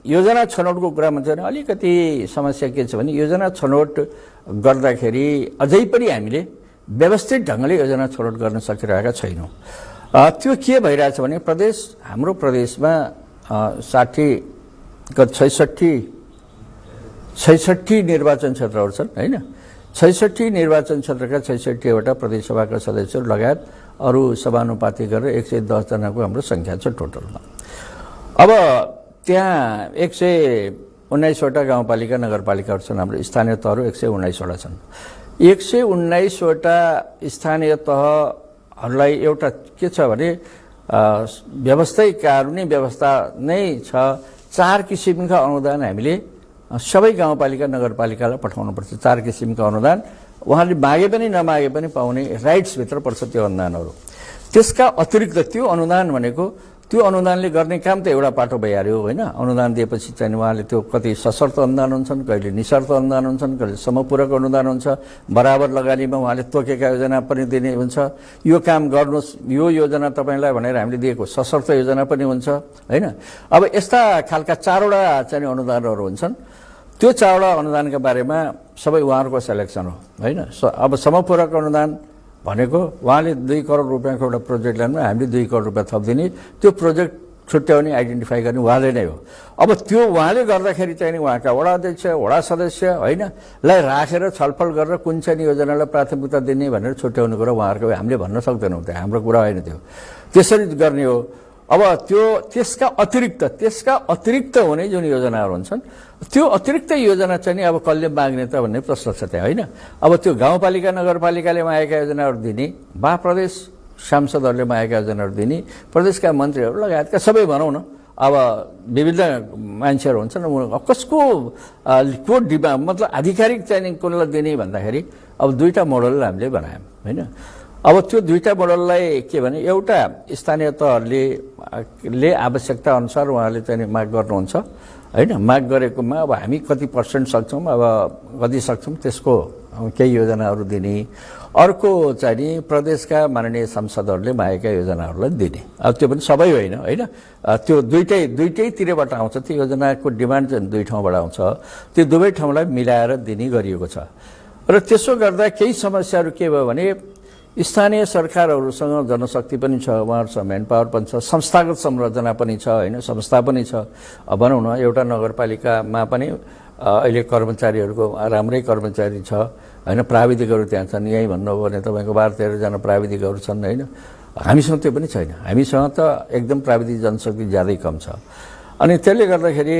योजना छनौटको कुरामा चाहिँ अलिकति समस्या के छ भने योजना छनौट गर्दाखेरि अझै पनि हामीले व्यवस्थित ढङ्गले योजना छनौट गर्न सकिरहेका छैनौँ। त्यो के भइरहेछ भने हाम्रो प्रदेशमा 66 निर्वाचन क्षेत्रहरू छन् होइन। 66 निर्वाचन क्षेत्रका 66वटा प्रदेशसभाका सदस्यहरू लगायत अरू समानुपाती गरेर 110 जनाको हाम्रो सङ्ख्या छ टोटलमा। अब त्यहाँ 119वटा गाउँपालिका नगरपालिकाहरू छन्, हाम्रो स्थानीय तहहरू 119वटा छन्। 119वटा स्थानीय तहहरूलाई एउटा के छ भने व्यवस्थै कानुनी व्यवस्था नै छ। 4 किसिमका अनुदान हामीले सबै गाउँपालिका नगरपालिकालाई पठाउनुपर्छ। 4 किसिमका अनुदान उहाँले मागे पनि नमागे पनि पाउने राइट्सभित्र पर्छ त्यो अनुदानहरू। त्यसका अतिरिक्त त्यो अनुदान भनेको त्यो अनुदानले गर्ने काम त एउटा पाटो भइहाल्यो होइन। अनुदान दिएपछि चाहिँ उहाँले त्यो कति सशर्त अनुदान हुन्छन्, कहिले निशर्त अनुदान हुन्छन्, कहिले समपूरक अनुदान हुन्छ, बराबर लगानीमा उहाँले तोकेका योजना पनि दिने हुन्छ। यो काम गर्नुहोस्, यो योजना तपाईँलाई भनेर हामीले दिएको सशर्त योजना पनि हुन्छ होइन। अब यस्ता खालका 4वटा चाहिँ अनुदानहरू हुन्छन्। त्यो 4वटा अनुदानका बारेमा सबै उहाँहरूको सेलेक्सन हो होइन। अब समपूरक अनुदान भनेको उहाँले 2 करोड रुपियाँको एउटा प्रोजेक्ट ल्याउनु, हामीले 2 करोड रुपियाँ थपिदिने, त्यो प्रोजेक्ट छुट्याउने आइडेन्टिफाई गर्ने उहाँले नै हो। अब त्यो उहाँले गर्दाखेरि चाहिँ उहाँका वडा अध्यक्ष वडा सदस्य होइन लाई राखेर छलफल गरेर कुन चाहिँ योजनालाई प्राथमिकता दिने भनेर छुट्याउने कुरा उहाँहरूको हामीले भन्न सक्दैनौँ, त्यो हाम्रो कुरा होइन। त्यो त्यसरी गर्ने हो। अब त्यसका अतिरिक्त हुने जुन योजनाहरू हुन्छन् त्यो अतिरिक्त योजना चाहिँ नि अब कसले माग्ने त भन्ने प्रश्न छ त्यहाँ होइन। अब त्यो गाउँपालिका नगरपालिकाले मागेका योजनाहरू दिने वा प्रदेश सांसदहरूले मागेका योजनाहरू दिने, प्रदेशका मन्त्रीहरू लगायतका सबै भनौँ न अब विभिन्न मान्छेहरू हुन्छन्, कसको मतलब आधिकारिक चाहिँ कसलाई दिने भन्दाखेरि अब 2टा मोडल हामीले बनायौँ होइन। अब त्यो 2टा मोडललाई के भने एउटा स्थानीय तहहरूले आवश्यकता अनुसार उहाँले चाहिँ माग गर्नुहुन्छ होइन। माग गरेकोमा अब हामी कति % सक्छौँ, अब कति सक्छौँ त्यसको केही योजनाहरू दिने। अर्को चाहिँ नि प्रदेशका माननीय सांसदहरूले मागेका योजनाहरूलाई दिने। अब त्यो पनि सबै होइन होइन, त्यो दुईटैतिरबाट आउँछ। त्यो योजनाको डिमान्ड चाहिँ 2 ठाउँबाट आउँछ, त्यो दुवै ठाउँलाई मिलाएर दिने गरिएको छ। र त्यसो गर्दा केही समस्याहरू के भयो भने स्थानीय सरकारहरूसँग जनशक्ति पनि छ, उहाँहरूसँग म्यान पावर पनि छ, संस्थागत संरचना पनि छ होइन, संस्था पनि छ। भनौँ न एउटा नगरपालिकामा पनि अहिले कर्मचारीहरूको राम्रै कर्मचारी छ होइन, प्राविधिकहरू त्यहाँ छन्। यहीँ भन्नुभयो भने तपाईँको 12-13 जना प्राविधिकहरू छन् होइन। हामीसँग त्यो पनि छैन, हामीसँग त एकदम प्राविधिक जनशक्ति ज्यादै कम छ। अनि त्यसले गर्दाखेरि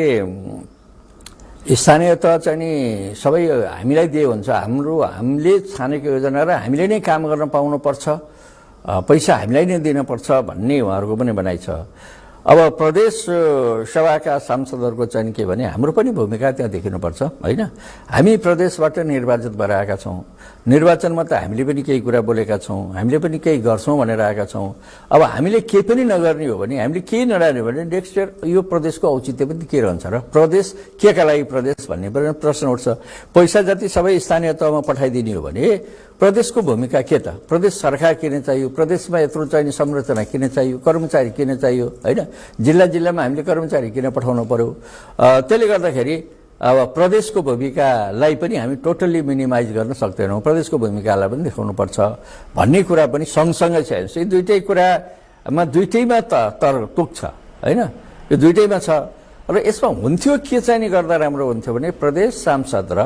स्थानीय तह चाहिँ नि सबै हामीलाई दिए हुन्छ। हामीले छानेको योजना र हामीले नै काम गर्न पाउनुपर्छ, पैसा हामीलाई नै दिनुपर्छ भन्ने उहाँहरूको पनि भनाइ छ। अब प्रदेश सभाका सांसदहरूको चाहिँ के भने हाम्रो पनि भूमिका त्यहाँ देखिनुपर्छ होइन। हामी प्रदेशबाट निर्वाचित भएर आएका छौँ, निर्वाचनमा त हामीले पनि केही कुरा बोलेका छौँ, हामीले पनि केही गर्छौँ भनेर आएका छौँ। अब हामीले केही पनि नगर्ने हो भने, हामीले केही नराख्ने हो भने नेक्स्ट इयर यो प्रदेशको औचित्य पनि के रहन्छ र? प्रदेश केका लागि प्रदेश भन्ने प्रश्न उठ्छ। पैसा जति सबै स्थानीय तहमा पठाइदिने हो भने प्रदेशको भूमिका के त? प्रदेश सरकार किन चाहियो? प्रदेशमा यत्रो चाहिने संरचना किन चाहियो? कर्मचारी किन चाहियो होइन? जिल्ला जिल्लामा हामीले कर्मचारी किन पठाउनु पर्यो? त्यसले गर्दाखेरि अब प्रदेशको भूमिकालाई पनि हामी टोटल्ली मिनिमाइज गर्न सक्दैनौँ, प्रदेशको भूमिकालाई पनि देखाउनुपर्छ भन्ने कुरा पनि सँगसँगै छ। यी दुइटै कुरामा दुइटैमा तर तुक छ होइन, यो दुइटैमा छ। र यसमा हुन्थ्यो के चाहिँ गर्दा राम्रो हुन्थ्यो भने प्रदेश सांसद र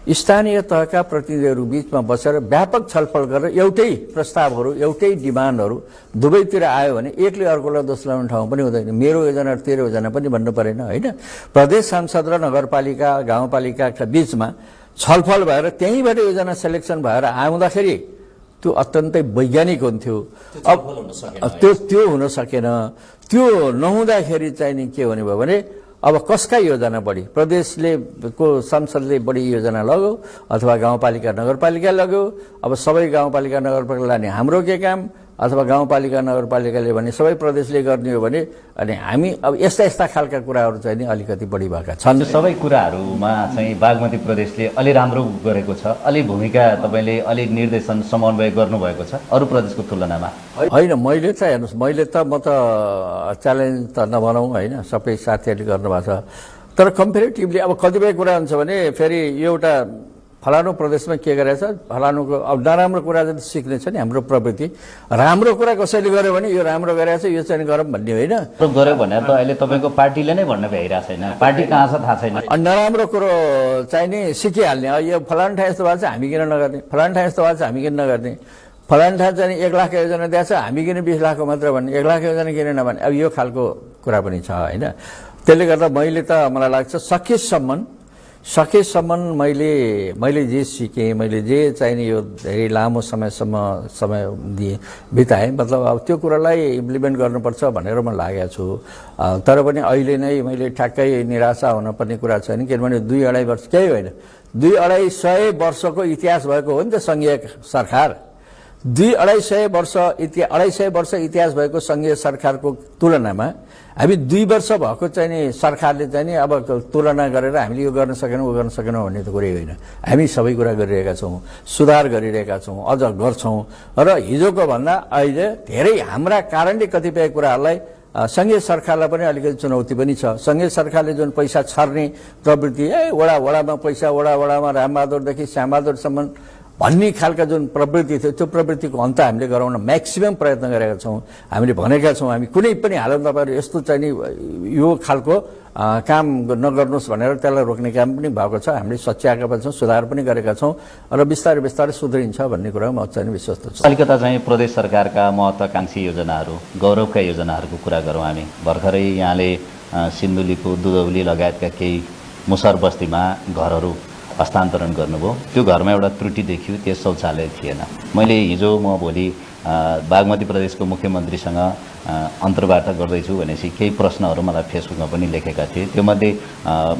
स्थानीय तहका प्रतिनिधिहरू बीचमा बसेर व्यापक छलफल गरेर एउटै प्रस्तावहरू, एउटै डिमान्डहरू दुवैतिर आयो भने एकले अर्कोलाई दोष लगाउने ठाउँ पनि हुँदैन। मेरो योजना र तेरो योजना पनि भन्नु परेन होइन। प्रदेश सांसद र नगरपालिका गाउँपालिकाका बीचमा छलफल भएर त्यहीँबाट योजना सेलेक्सन भएर आउँदाखेरि त्यो अत्यन्तै वैज्ञानिक हुन्थ्यो। अब त्यो हुन सकेन। त्यो नहुँदाखेरि चाहिँ नि के हुने भयो भने अब कसका योजना बढी, प्रदेशले को सांसदले बढी योजना लग्यो अथवा गाउँपालिका नगरपालिका लग्यो। अब सबै गाउँपालिका नगरपालिका लाने हाम्रो के काम, अथवा गाउँपालिका नगरपालिकाले भने सबै प्रदेशले गर्ने हो भने अनि हामी अब यस्ता यस्ता खालका कुराहरू चाहिँ नि अलिकति बढी भएका छन्।
सबै कुराहरूमा चाहिँ बागमती प्रदेशले अलि राम्रो गरेको छ, अलि भूमिका तपाईँले अलि निर्देशन समन्वय गर्नुभएको छ अरू प्रदेशको तुलनामा?
होइन, मैले त हेर्नुहोस्, म त च्यालेन्ज त नभनौँ होइन, सबै साथीहरूले गर्नुभएको छ। तर कम्पेरिटिभली अब कतिपय कुरा हुन्छ भने फेरि एउटा फलानु प्रदेशमा के गरेछ, फलानुको अब नराम्रो कुरा जति सिक्ने छ नि हाम्रो प्रवृत्ति, राम्रो कुरा कसैले गर्यो भने यो राम्रो गरेछ यो चाहिँ गरौँ भन्ने होइन।
गर्यो भने त अहिले तपाईँको पार्टीले नै भन्न भ्याइरहेको छैन, पार्टी कहाँ छ थाहा छैन।
नराम्रो कुरो चाहिँ नि सिकिहाल्ने, यो फलानु ठाउँ यस्तो भएको छ हामी किन नगर्ने, फलानु ठाउँ यस्तो भएको छ हामी किन नगर्ने, फलानु ठाउँ चाहिँ 1 लाख योजना दिएको छ हामी किन 20 लाखको मात्र भन्ने, 1 लाख योजना किन नभन्ने, अब यो खालको कुरा पनि छ होइन। त्यसले गर्दा मलाई लाग्छ सकेसम्म मैले जे सिकेँ, मैले जे चाहिने यो धेरै लामो समय बिताएँ, मतलब अब त्यो कुरालाई इम्प्लिमेन्ट गर्नुपर्छ भनेर म लागेको छु। तर पनि अहिले नै मैले ठ्याक्कै निराशा हुनुपर्ने कुरा छैन, किनभने 2-2.5 वर्ष केही होइन, 2-250 वर्षको इतिहास भएको हो नि त सङ्घीय सरकार। 2-250 वर्ष इतिहास भएको सङ्घीय सरकारको तुलनामा हामी 2 वर्ष भएको चाहिँ नि सरकारले चाहिँ नि अब तुलना गरेर हामीले यो गर्न सकेनौँ ऊ गर्न सकेनौँ भन्ने त कुरै होइन। हामी सबै कुरा गरिरहेका छौँ, सुधार गरिरहेका छौँ, अझ गर्छौँ। र हिजोको भन्दा अहिले धेरै हाम्रा कारणले कतिपय कुराहरूलाई सङ्घीय सरकारलाई पनि अलिकति चुनौती पनि छ। सङ्घीय सरकारले जुन पैसा छर्ने प्रवृत्ति, वडामा पैसा, वडामा रामबहादुरदेखि श्यामबहादुरसम्म भन्ने खालका जुन प्रवृत्ति थियो त्यो प्रवृत्तिको अन्त हामीले गराउन म्याक्सिमम प्रयत्न गरेका छौँ। हामीले भनेका छौँ हामी कुनै पनि हालतमा तपाईँहरू यस्तो चाहिँ नि यो खालको काम नगर्नुहोस् भनेर त्यसलाई रोक्ने काम पनि भएको छ। हामीले सच्याएका पनि छौँ, सुधार पनि गरेका छौँ र बिस्तारै सुध्रिन्छ भन्ने कुरा म चाहिँ विश्वस्त छु।
अलिकता चाहिँ प्रदेश सरकारका महत्त्वाकांक्षी योजनाहरू, गौरवका योजनाहरूको कुरा गरौँ हामी। भर्खरै यहाँले सिन्धुलीको दुधौली लगायतका केही मुसहर बस्तीमा घरहरू हस्तान्तरण गर्नुभयो। त्यो घरमा एउटा त्रुटि देखियो, त्यो शौचालय थिएन। मैले हिजो म भोलि बागमती प्रदेशको मुख्यमन्त्रीसँग अन्तर्वार्ता गर्दैछु भनेपछि केही प्रश्नहरू मलाई फेसबुकमा पनि लेखेका थिए। त्योमध्ये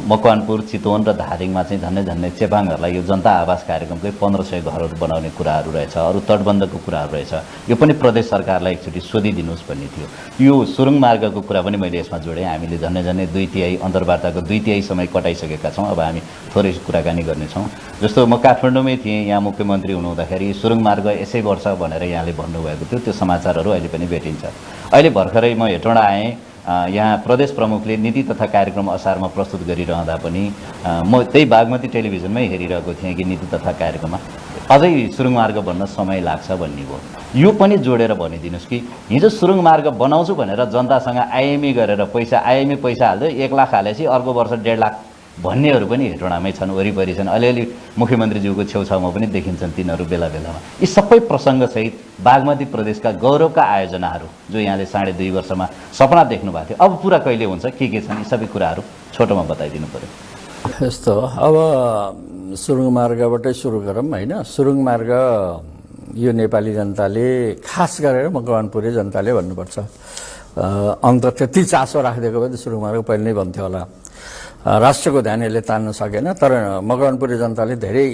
मकवानपुर, चितवन र धादिङमा चाहिँ झन्डै चेपाङहरूलाई यो जनता आवास कार्यक्रमकै 1500 घरहरू बनाउने कुराहरू रहेछ, अरू तटबन्धको कुराहरू रहेछ। यो पनि प्रदेश सरकारलाई एकचोटि सोधिदिनुहोस् भन्ने थियो। यो सुरुङ मार्गको कुरा पनि मैले यसमा जोडेँ। हामीले झन्डै 2/3 अन्तर्वार्ताको 2/3 समय कटाइसकेका छौँ। अब हामी थोरै कुराकानी गर्नेछौँ। जस्तो म काठमाडौँमै थिएँ, यहाँ मुख्यमन्त्री हुनुहुँदाखेरि सुरुङ मार्ग यसै वर्ष भनेर यहाँले भन्नुभएको थियो, त्यो समाचारहरू अहिले पनि भेटिन्छ। अहिले भर्खरै म हेटौँडा आएँ, यहाँ प्रदेश प्रमुखले नीति तथा कार्यक्रम असारमा प्रस्तुत गरिरहँदा पनि म त्यही बागमती टेलिभिजनमै हेरिरहेको थिएँ कि नीति तथा कार्यक्रममा अझै सुरुङ मार्ग बन्न समय लाग्छ भन्ने भयो। यो पनि जोडेर भनिदिनुहोस् कि हिजो सुरुङ मार्ग बनाउँछु भनेर जनतासँग आइएमई गरेर पैसा हाल्दै 1 लाख हालेपछि अर्को वर्ष 1.5 लाख भन्नेहरू पनि हेटौँडामै छन्, वरिपरि छन्। अलिअलि मुख्यमन्त्रीज्यूको छेउछाउमा पनि देखिन्छन् तिनीहरू बेला बेलामा। यी सबै प्रसङ्गसहित बागमती प्रदेशका गौरवका आयोजनाहरू जो यहाँले 2.5 वर्षमा सपना देख्नु भएको थियो, अब पुरा कहिले हुन्छ, के छन्, यी सबै कुराहरू छोटोमा बताइदिनु पर्यो।
यस्तो अब सुरुङ मार्गबाटै सुरु गरौँ होइन। सुरुङ मार्ग यो नेपाली जनताले खास गरेर मकवानपुरे जनताले भन्नुपर्छ अन्त त्यति चासो राखिदिएको भए त सुरुङ मार्ग पहिले नै भन्थ्यो होला। राष्ट्रको ध्यान यसले तान्न सकेन, तर मकवानपुरे जनताले धेरै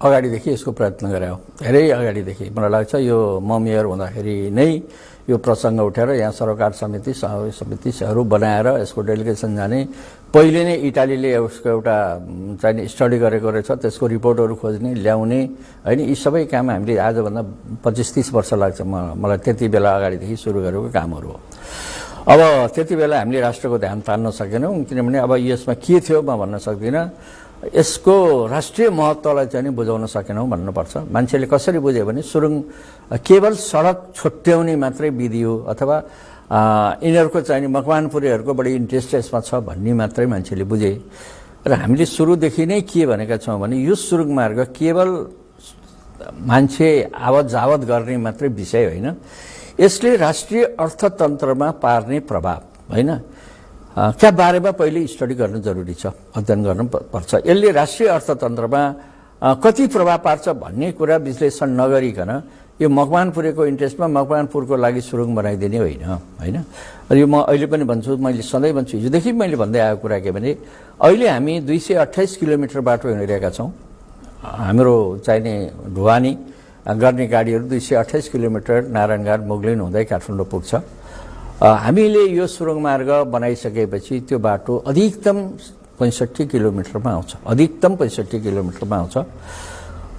अगाडिदेखि यसको प्रयत्न गरे हो, धेरै अगाडिदेखि। मलाई लाग्छ यो म मेयर हुँदाखेरि नै यो प्रसङ्ग उठेर यहाँ सरोकार समितिहरू बनाएर यसको डेलिगेसन जाने, पहिले नै इटालीले उसको एउटा चाहिँ स्टडी गरेको रहेछ, त्यसको रिपोर्टहरू खोज्ने ल्याउने होइन। यी सबै काम हामीले आजभन्दा 25-30 वर्ष लाग्छ मलाई त्यति बेला अगाडिदेखि सुरु गरेको कामहरू हो। अब त्यति बेला हामीले राष्ट्रको ध्यान तान्न सकेनौँ, किनभने अब यसमा के थियो म भन्न सक्दिनँ। यसको राष्ट्रिय महत्त्वलाई चाहिँ बुझाउन सकेनौँ भन्नुपर्छ। मान्छेले कसरी बुझ्यो भने सुरुङ केवल सडक छुट्याउने मात्रै विधि हो, अथवा यिनीहरूको चाहिँ मकवानपुरेहरूको बढी इन्ट्रेस्ट यसमा छ भन्ने मात्रै मान्छेले बुझे। र हामीले सुरुदेखि नै के भनेका छौँ भने यो सुरुङ मार्ग केवल मान्छे आवत जावत गर्ने मात्रै विषय होइन, यसले राष्ट्रिय अर्थतन्त्रमा पार्ने प्रभाव होइन क्या बारेमा पहिले स्टडी गर्नु जरुरी छ, अध्ययन गर्नु पर्छ। यसले राष्ट्रिय अर्थतन्त्रमा कति प्रभाव पार्छ भन्ने कुरा विश्लेषण नगरिकन यो मकवानपुरेको इन्ट्रेस्टमा मकवानपुरको लागि सुरुङ बनाइदिने होइन होइन। र यो म अहिले पनि भन्छु, मैले सधैँ भन्छु, हिजोदेखि मैले भन्दै आएको कुरा के भने अहिले हामी 228 किलोमिटर बाटो हिँडिरहेका छौँ। हाम्रो चाहिने ढुवानी गर्ने गाडीहरू 228 किलोमिटर नारायणघाट मुगलिन हुँदै काठमाडौँ पुग्छ। हामीले यो सुरुङ मार्ग बनाइसकेपछि त्यो बाटो अधिकतम 65 किलोमिटरमा आउँछ, अधिकतम 65 किलोमिटरमा आउँछ।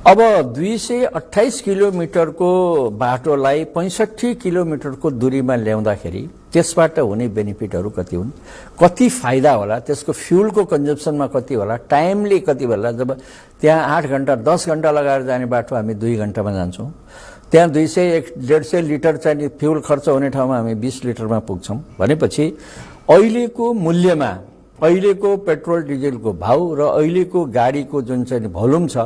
अब 228 किलोमिटरको बाटोलाई 65 किलोमिटरको दूरीमा ल्याउँदाखेरि त्यसबाट हुने बेनिफिटहरू कति हुन्, कति फाइदा होला, त्यसको फ्युलको कन्जम्सनमा कति होला, टाइमले कति होला। जब त्यहाँ 8 घन्टा 10 घन्टा लगाएर जाने बाटो हामी 2 घन्टामा जान्छौँ, त्यहाँ 200-150 लिटर चाहिँ फ्युल खर्च हुने ठाउँमा हामी 20 लिटरमा पुग्छौँ भनेपछि अहिलेको मूल्यमा अहिलेको पेट्रोल डिजेलको भाउ र अहिलेको गाडीको जुन चाहिँ भोल्युम छ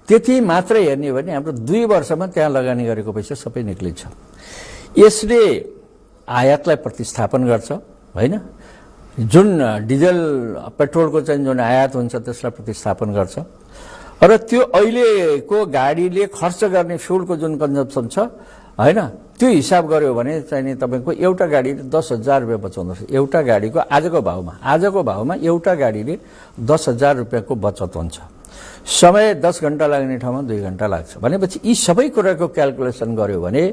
त्यति मात्रै हेर्ने हो भने हाम्रो 2 वर्षमा त्यहाँ लगानी गरेको पैसा सबै निक्लिन्छ। यसले आयातलाई प्रतिस्थापन गर्छ होइन, जुन डिजेल पेट्रोलको चाहिँ जुन आयात हुन्छ त्यसलाई प्रतिस्थापन गर्छ। र त्यो अहिलेको गाडीले खर्च गर्ने फ्युलको जुन कन्जम्सन छ होइन, त्यो हिसाब गर्यो भने चाहिँ नि तपाईँको एउटा गाडीले 10,000 रुपियाँ बचाउँदछ। एउटा गाडीको आजको भाउमा एउटा गाडीले 10,000 रुपियाँको बचत हुन्छ। समय 10 घन्टा लाग्ने ठाउँमा 2 घन्टा लाग्छ भनेपछि यी सबै कुराको क्यालकुलेसन गर्यो भने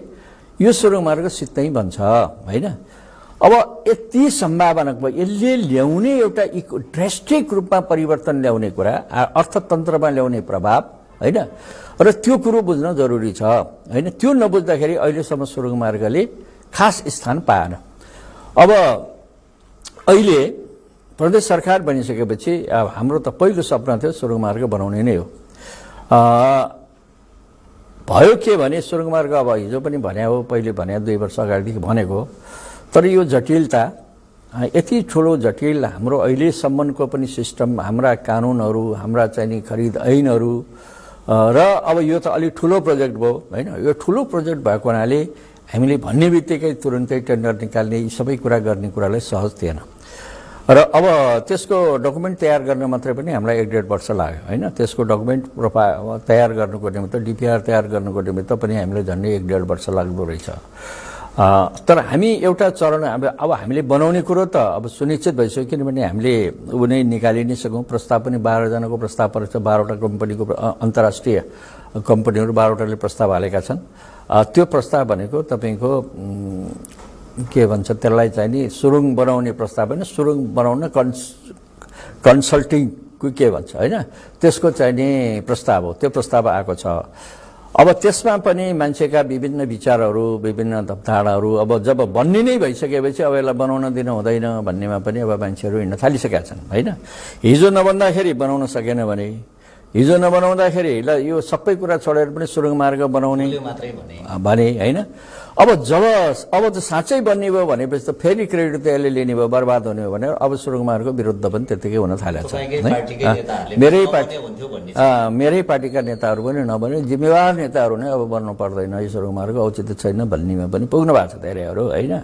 यो सुरुङ मार्ग सित्तै बन्छ होइन। अब यति सम्भावना यसले ल्याउने एउटा ड्रास्टिक रूपमा परिवर्तन ल्याउने कुरा, अर्थतन्त्रमा ल्याउने प्रभाव होइन, र त्यो कुरो बुझ्न जरुरी छ होइन। त्यो नबुझ्दाखेरि अहिलेसम्म सुरुङ मार्गले खास स्थान पाएन। अब अहिले प्रदेश सरकार बनिसकेपछि हाम्रो त पहिलो सपना थियो सुरुङ मार्ग बनाउने नै हो। भयो के भने सुरुङ मार्ग अब हिजो पनि भने हो, पहिले भने 2 वर्ष अगाडिदेखि भनेको, तर यो जटिलता यति ठुलो जटिल हाम्रो अहिलेसम्मको पनि सिस्टम, हाम्रा कानुनहरू, हाम्रा चाहिँ खरिद ऐनहरू, र अब यो त अलिक ठुलो प्रोजेक्ट भयो होइन। यो ठुलो प्रोजेक्ट भएको हुनाले हामीले भन्ने बित्तिकै तुरुन्तै टेन्डर निकाल्ने यी सबै कुरा गर्ने कुरालाई सहज थिएन। र अब त्यसको डकुमेन्ट तयार गर्न मात्रै पनि हामीलाई 1.5 वर्ष लाग्यो होइन। त्यसको डकुमेन्ट तयार गर्नुको निमित्त, डिपिआर तयार गर्नुको निमित्त पनि हामीलाई झन्डै 1.5 वर्ष लाग्दो रहेछ। तर हामी एउटा चरण अब हामीले बनाउने कुरो त अब सुनिश्चित भइसक्यो, किनभने हामीले नै निकालि नै सकौँ। प्रस्ताव पनि 12 जनाको प्रस्ताव परेको छ, 12वटा कम्पनीको, अन्तर्राष्ट्रिय कम्पनीहरू 12वटाले प्रस्ताव हालेका छन्। त्यो प्रस्ताव भनेको तपाईँको के भन्छ त्यसलाई चाहिँ नि सुरुङ बनाउने प्रस्ताव होइन, सुरुङ बनाउन कन्सल्टिङ के भन्छ होइन, त्यसको चाहिँ नि प्रस्ताव हो। त्यो प्रस्ताव आएको छ। अब त्यसमा पनि मान्छेका विभिन्न विचारहरू, विभिन्न धारणाहरू, अब जब बन्ने नै भइसकेपछि अब यसलाई बनाउन दिन हुँदैन भन्नेमा पनि अब मान्छेहरू हिँड्न थालिसकेका छन् होइन। हिजो नबन्दाखेरि बनाउन सकेन भने, हिजो नबनाउँदाखेरि ल यो सबै कुरा छोडेर पनि सुरुङ मार्ग बनाउने भने होइन। अब त साँच्चै बन्ने भयो भनेपछि त फेरि क्रेडिट त यसले लिने भयो, बर्बाद हुने हो भने अब सुरुङ मार्गको विरुद्ध पनि त्यतिकै हुन थालेको छ। मेरै पार्टीका नेताहरू पनि नबने, जिम्मेवार नेताहरू नै अब बन्नु पर्दैन यो सुरुङ मार्ग, औचित्य छैन भन्नेमा पनि पुग्नु भएको छ धेरैहरू होइन।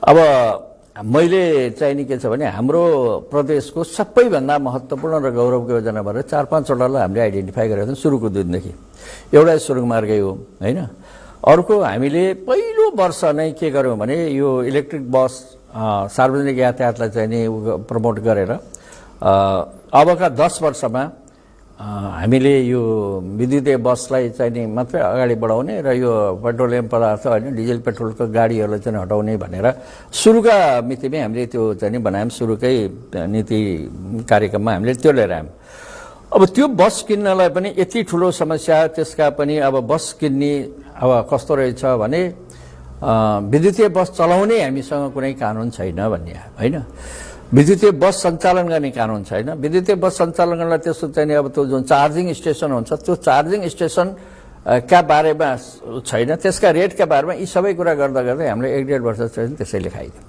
अब मैले चाहिँ नि के छ भने हाम्रो प्रदेशको सबैभन्दा महत्त्वपूर्ण र गौरवको योजना भएर 4-5वटालाई हामीले आइडेन्टिफाई गरेका छौँ सुरुको दिनदेखि। एउटा सुरुङ मार्गै हो होइन। अर्को हामीले पहिलो वर्ष नै के गर्यौँ भने यो इलेक्ट्रिक बस सार्वजनिक यातायातलाई चाहिँ नि प्रमोट गरेर अबका 10 वर्षमा हामीले यो विद्युतीय बसलाई चाहिँ नि मात्रै अगाडि बढाउने र यो पेट्रोलियम पदार्थ होइन डिजेल पेट्रोलको गाडीहरूलाई चाहिँ हटाउने भनेर सुरुका मितिमै हामीले त्यो चाहिँ नि बनायौँ। सुरुकै नीति कार्यक्रममा हामीले त्यो लिएर आयौँ। अब त्यो बस किन्नलाई पनि यति ठुलो समस्या, त्यसका पनि अब बस किन्ने अब कस्तो रहेछ भने विद्युतीय बस चलाउने हामीसँग कुनै कानुन छैन भन्ने होइन। विद्युतीय बस सञ्चालन गर्ने कानुन छैन। विद्युतीय बस सञ्चालन गर्नलाई त्यसको चाहिँ अब त्यो जुन चार्जिङ स्टेसन हुन्छ त्यो चार्जिङ स्टेसन का बारेमा छैन, त्यसका रेटका बारेमा यी सबै कुरा गर्दा गर्दै हाम्रो 1-1.5 वर्ष चाहिँ त्यसैले खाइदियो।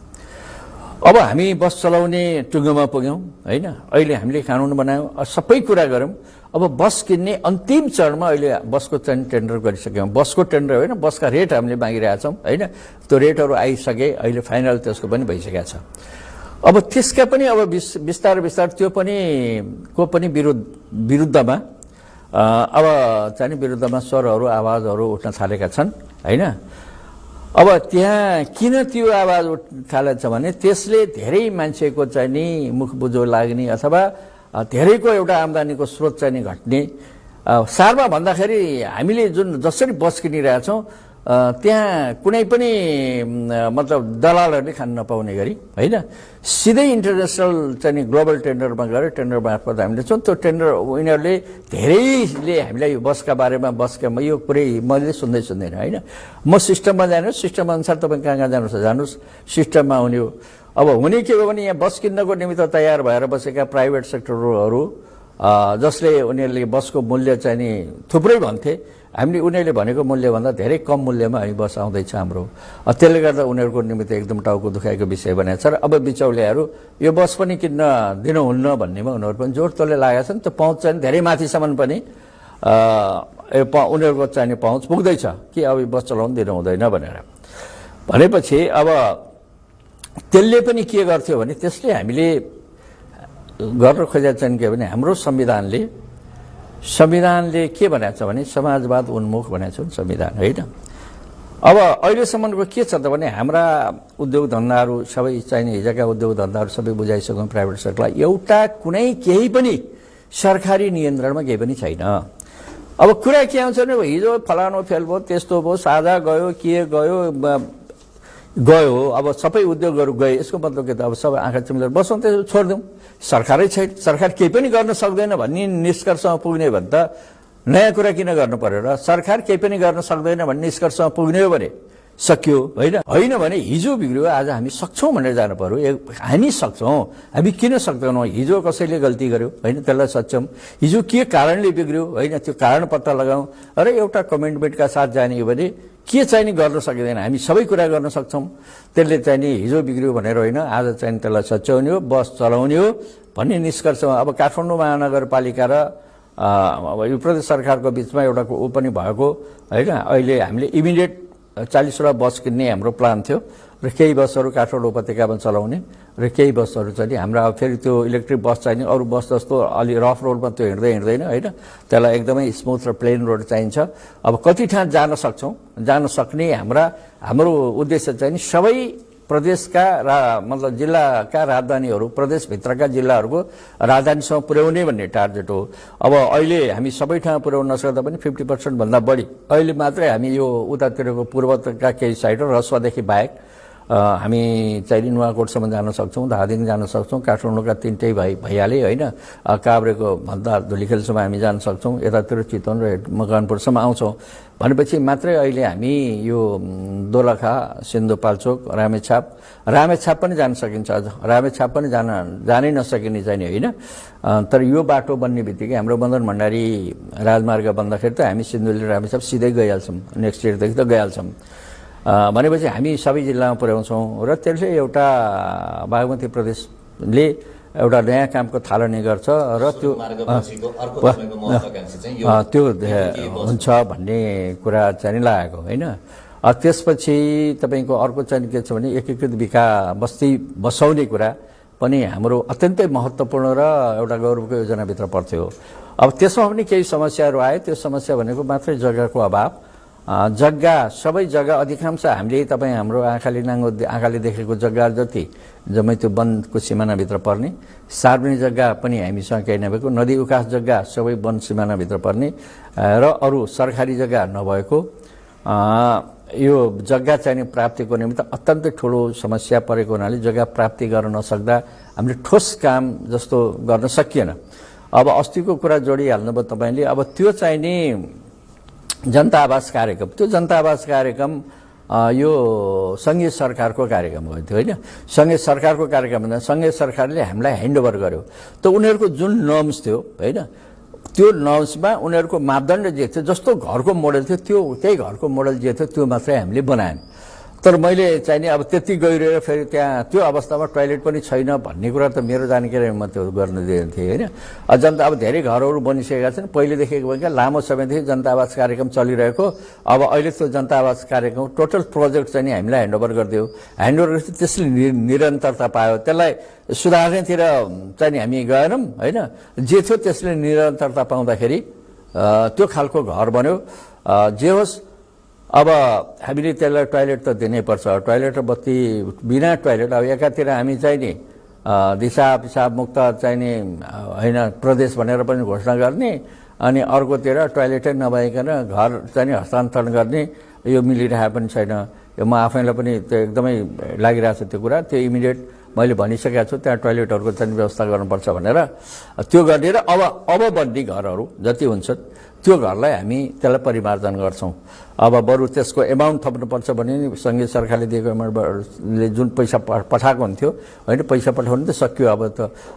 अब हामी बस चलाउने टुङ्गोमा पुग्यौँ होइन। अहिले हामीले कानुन बनायौँ, सबै कुरा गऱ्यौँ। अब बस किन्ने अन्तिम चरणमा अहिले बसको चाहिँ टेन्डर गरिसक्यौँ। बसको टेन्डर होइन, बसका रेट हामीले मागिरहेका छौँ होइन। त्यो रेटहरू आइसके, अहिले फाइनल त्यसको पनि भइसकेको छ। अब त्यसका पनि अब बिस्तार त्यो पनि को पनि विरुद्धमा अब चाहिँ विरुद्धमा स्वरहरू आवाजहरू उठ्न थालेका छन् होइन। अब त्यहाँ किन त्यो आवाज थालेछ भने त्यसले धेरै मान्छेको चाहिँ नि मुख बुझो लाग्ने अथवा धेरैको एउटा आम्दानीको स्रोत चाहिँ नि घट्ने। सारमा भन्दाखेरि हामीले जसरी बस किनिरहेछौँ त्यहाँ कुनै पनि मतलब दलालहरूले खान नपाउने गरी होइन, सिधै इन्टरनेसनल चाहिँ ग्लोबल टेन्डरमा गएर टेन्डर मार्फत हामीले छौँ। त्यो टेन्डर उनीहरूले धेरैले हामीलाई यो बसका बारेमा बसका यो पुरै मैले सुन्दैन होइन। म सिस्टममा जानुहोस्, सिस्टम अनुसार तपाईँ कहाँ जानुहोस् जानुहोस्, सिस्टममा आउने हो। अब हुने के हो भने यहाँ बस किन्नको निमित्त तयार भएर बसेका प्राइभेट सेक्टरहरू जसले उनीहरूले बसको मूल्य चाहिँ नि थुप्रै भन्थे, हामीले उनीहरूले भनेको मूल्यभन्दा धेरै कम मूल्यमा हामी बस आउँदैछ हाम्रो। त्यसले गर्दा उनीहरूको निमित्त एकदम टाउको दुखाइको विषय बनेको छ। र अब बिचौलियाहरू यो बस पनि किन्न दिनुहुन्न भन्नेमा उनीहरू पनि जोड तोडले लागेका छन्। त्यो पहुँच चाहिँ धेरै माथिसम्म पनि उनीहरूको चाहिँ पहुँच पुग्दैछ कि अब यो बस चलाउनु दिनु हुँदैन भनेपछि अब त्यसले पनि के गर्थ्यो भने त्यसले हामीले गर्न खोजेको चाहिँ के भने हाम्रो संविधानले के भनेको छ भने समाजवाद उन्मुख भनेको छ संविधान होइन। अब अहिलेसम्मको के छ त भने हाम्रा उद्योग धन्दाहरू सबै चाहिने हिजोका उद्योग धन्दाहरू सबै बुझाइसक्यौँ प्राइभेट सेक्टरलाई। एउटा कुनै केही पनि सरकारी नियन्त्रणमा केही पनि छैन। अब कुरा के आउँछ भने हिजो फलानो फेल भयो, त्यस्तो भयो, साझा गयो, के गयो अब सबै उद्योगहरू गए। यसको मतलब के त अब सबै आँखा चिम्लेर बसौँ, त्यसो छोडिदिउँ, सरकारै छैन, सरकार केही पनि गर्न सक्दैन भन्ने निष्कर्षमा पुग्ने भने त नयाँ कुरा किन गर्नु पर्यो र? सरकार केही पनि गर्न सक्दैन भन्ने निष्कर्षमा पुग्ने हो भने सक्यो होइन भने हिजो बिग्रियो आज हामी सक्छौँ भनेर जानु पर्यो। हामी सक्छौँ, हामी किन सक्दैनौँ? हिजो कसैले गल्ती गर्यो होइन, त्यसलाई सच्याउँ। हिजो के कारणले बिग्रियो होइन, त्यो कारण पत्ता लगाउँ र एउटा कमिटमेन्टका साथ जाने हो भने के चाहिँ नि गर्न सकिँदैन। हामी सबै कुरा गर्न सक्छौँ। त्यसले चाहिँ नि हिजो बिग्रियो भनेर होइन, आज चाहिँ त्यसलाई सच्याउने हो, बस चलाउने हो भन्ने निष्कर्षमा अब काठमाडौँ महानगरपालिका र अब यो प्रदेश सरकारको बिचमा एउटा ऊ पनि भएको होइन। अहिले हामीले इमिडिएट 40वटा बस किन्ने हाम्रो प्लान थियो र केही बसहरू काठमाडौँ उपत्यकामा चलाउने र केही बसहरू चाहिँ हाम्रो अब फेरि त्यो इलेक्ट्रिक बस चाहिने। अरू बस जस्तो अलि रफ रोडमा त्यो हिँड्दैन होइन, त्यसलाई एकदमै स्मुथ र प्लेन रोड चाहिन्छ। अब कति ठाउँ जान सक्ने हाम्रो उद्देश्य चाहिँ सबै प्रदेशका मतलब जिल्लाका राजधानीहरू, प्रदेशभित्रका जिल्लाहरूको राजधानीसम्म पुर्याउने भन्ने टार्गेट हो। अब अहिले हामी सबै ठाउँ पुर्याउन नसक्दा पनि 50% भन्दा बढी अहिले मात्रै हामी यो उतातिरको पूर्वका केही साइडहरू रसुवादेखि बाहेक हामी चाहिँ नुवाकोटसम्म जान सक्छौँ, धादिङ जान सक्छौँ, काठमाडौँका तिनटै भइहाले होइन, काभ्रेको भन्दा धुलीखेलसम्म हामी जान सक्छौँ, यतातिर चितवन र मकवानपुरसम्म आउँछौँ भनेपछि मात्रै अहिले हामी यो दोलखा, सिन्धुपाल्चोक, रामेछाप पनि जान सकिन्छ। अझ रामेछाप पनि जानै नसकिने चाहिँ होइन। तर यो बाटो बन्ने बित्तिकै हाम्रो मदन भण्डारी राजमार्ग बन्दाखेरि त हामी सिन्धुली रामेछाप सिधै गइहाल्छौँ, नेक्स्ट इयरदेखि त गइहाल्छौँ। भनेपछि हामी सबै जिल्लामा पुर्याउँछौँ र त्यसले एउटा बागमती प्रदेशले एउटा नयाँ कामको थालनी गर्छ र त्यो हुन्छ भन्ने कुरा चाहिँ लागेको होइन। त्यसपछि तपाईँको अर्को चाहिँ के छ भने एकीकृत बस्ती बसाउने कुरा पनि हाम्रो अत्यन्तै महत्त्वपूर्ण र एउटा गौरवको योजनाभित्र पर्थ्यो। अब त्यसमा पनि केही समस्याहरू आए। त्यो समस्या भनेको मात्रै जग्गाको अभाव। जग्गा सबै जग्गा अधिकांश हामीले तपाईँ हाम्रो आँखाले देखेको जग्गा जति जम्मै त्यो वनको सिमानाभित्र पर्ने, सार्वजनिक जग्गा पनि हामीसँग केही नभएको, नदी उकास जग्गा सबै वन सिमानाभित्र पर्ने र अरू सरकारी जग्गा नभएको यो जग्गा चाहिने प्राप्तिको निमित्त अत्यन्तै ठुलो समस्या परेको हुनाले जग्गा प्राप्ति गर्न नसक्दा हामीले ठोस काम जस्तो गर्न सकिएन। अब अस्तिको कुरा जोडिहाल्नुभयो तपाईँले। अब त्यो चाहिने जनता आवास कार्यक्रम, त्यो जनता आवास कार्यक्रम यो सङ्घीय सरकारको कार्यक्रम हो त्यो, होइन? सङ्घीय सरकारको कार्यक्रम भन्दा सङ्घीय सरकारले हामीलाई ह्यान्डओभर गर्यो। त उनीहरूको जुन नर्म्स थियो, होइन, त्यो नर्म्समा उनीहरूको मापदण्ड जे थियो, जस्तो घरको मोडल थियो त्यही घरको मोडल जे थियो त्यो मात्रै हामीले बनायौँ। तर मैले चाहिने अब त्यति गइरहेर फेरि त्यहाँ त्यो अवस्थामा टोयलेट पनि छैन भन्ने कुरा त मेरो जानकारीमा त्यो गर्न दिएको थिएँ, होइन? जनता अब धेरै घरहरू बनिसकेका छन्। पहिलेदेखिको भएका लामो समयदेखि जनता आवास कार्यक्रम चलिरहेको। अब अहिले त्यो जनता आवास कार्यक्रम टोटल प्रोजेक्ट चाहिँ हामीलाई ह्यान्डओभर गरिदियो। ह्यान्डओभर गरेपछि त्यसले निरन्तरता पायो। त्यसलाई सुधार्नेतिर चाहिँ हामी गएनौँ, होइन? जे थियो त्यसले निरन्तरता पाउँदाखेरि त्यो खालको घर बन्यो। जे होस्, अब हामीले त्यसलाई टोयलेट त दिनैपर्छ। टोयलेट र बत्ती बिना टोयलेट अब एकातिर हामी चाहिँ नि दिशा पिसाब मुक्त चाहिने होइन प्रदेश भनेर पनि घोषणा गर्ने, अनि अर्कोतिर टोयलेटै नभइकन घर चाहिँ हस्तान्तरण गर्ने, यो मिलिरहेको पनि छैन। यो म आफैलाई पनि त्यो एकदमै लागिरहेको छ त्यो कुरा। त्यो इमिडिएट मैले भनिसकेको छु त्यहाँ टोयलेटहरूको चाहिँ व्यवस्था गर्नुपर्छ भनेर। त्यो गर्ने र अब बन्ने घरहरू जति हुन्छन् त्यो घरलाई हामी त्यसलाई परिमार्जन गर्छौँ। अब बरु त्यसको एमाउन्ट थप्नुपर्छ भने सङ्घीय सरकारले दिएको एमाउन्टले जुन पैसा पठाएको हुन्थ्यो, होइन, पैसा पठाउनु त सकियो।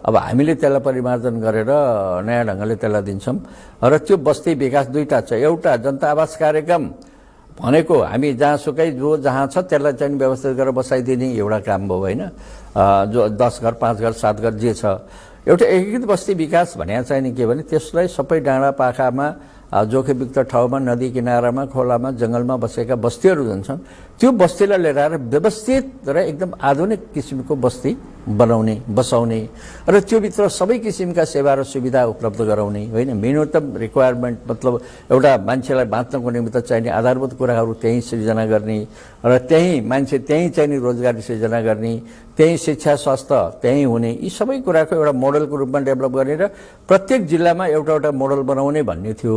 अब हामीले त्यसलाई परिमार्जन गरेर नयाँ ढङ्गले त्यसलाई दिन्छौँ। र त्यो बस्ती विकास दुईवटा छ। एउटा जनता आवास कार्यक्रम भनेको हामी जहाँसुकै जहाँ छ त्यसलाई चाहिँ व्यवस्थित गरेर बसाइदिने एउटा काम भयो, होइन? जो 10 घर 5 घर 7 घर जे छ। एउटा एकीकृत बस्ती विकास भने चाहिँ नि के भने त्यसलाई सबै डाँडा पाखामा जोखिमयुक्त ठाउँमा, नदी किनारामा, खोलामा, जङ्गलमा बसेका बस्तीहरू जुन छन् त्यो बस्तीलाई लिएर आएर व्यवस्थित र एकदम आधुनिक किसिमको बस्ती बसाउने र त्योभित्र सबै किसिमका सेवा र सुविधा उपलब्ध गराउने, होइन? न्यूनतम रिक्वायरमेन्ट मतलब एउटा मान्छेलाई बाँच्नको निमित्त चाहिने आधारभूत कुराहरू त्यहीँ सृजना गर्ने र त्यहीँ मान्छे त्यहीँ चाहिने रोजगारी सृजना गर्ने, त्यहीँ शिक्षा स्वास्थ्य त्यहीँ हुने, यी सबै कुराको एउटा मोडलको रूपमा डेभलप गर्ने र प्रत्येक जिल्लामा एउटा मोडल बनाउने भन्ने थियो।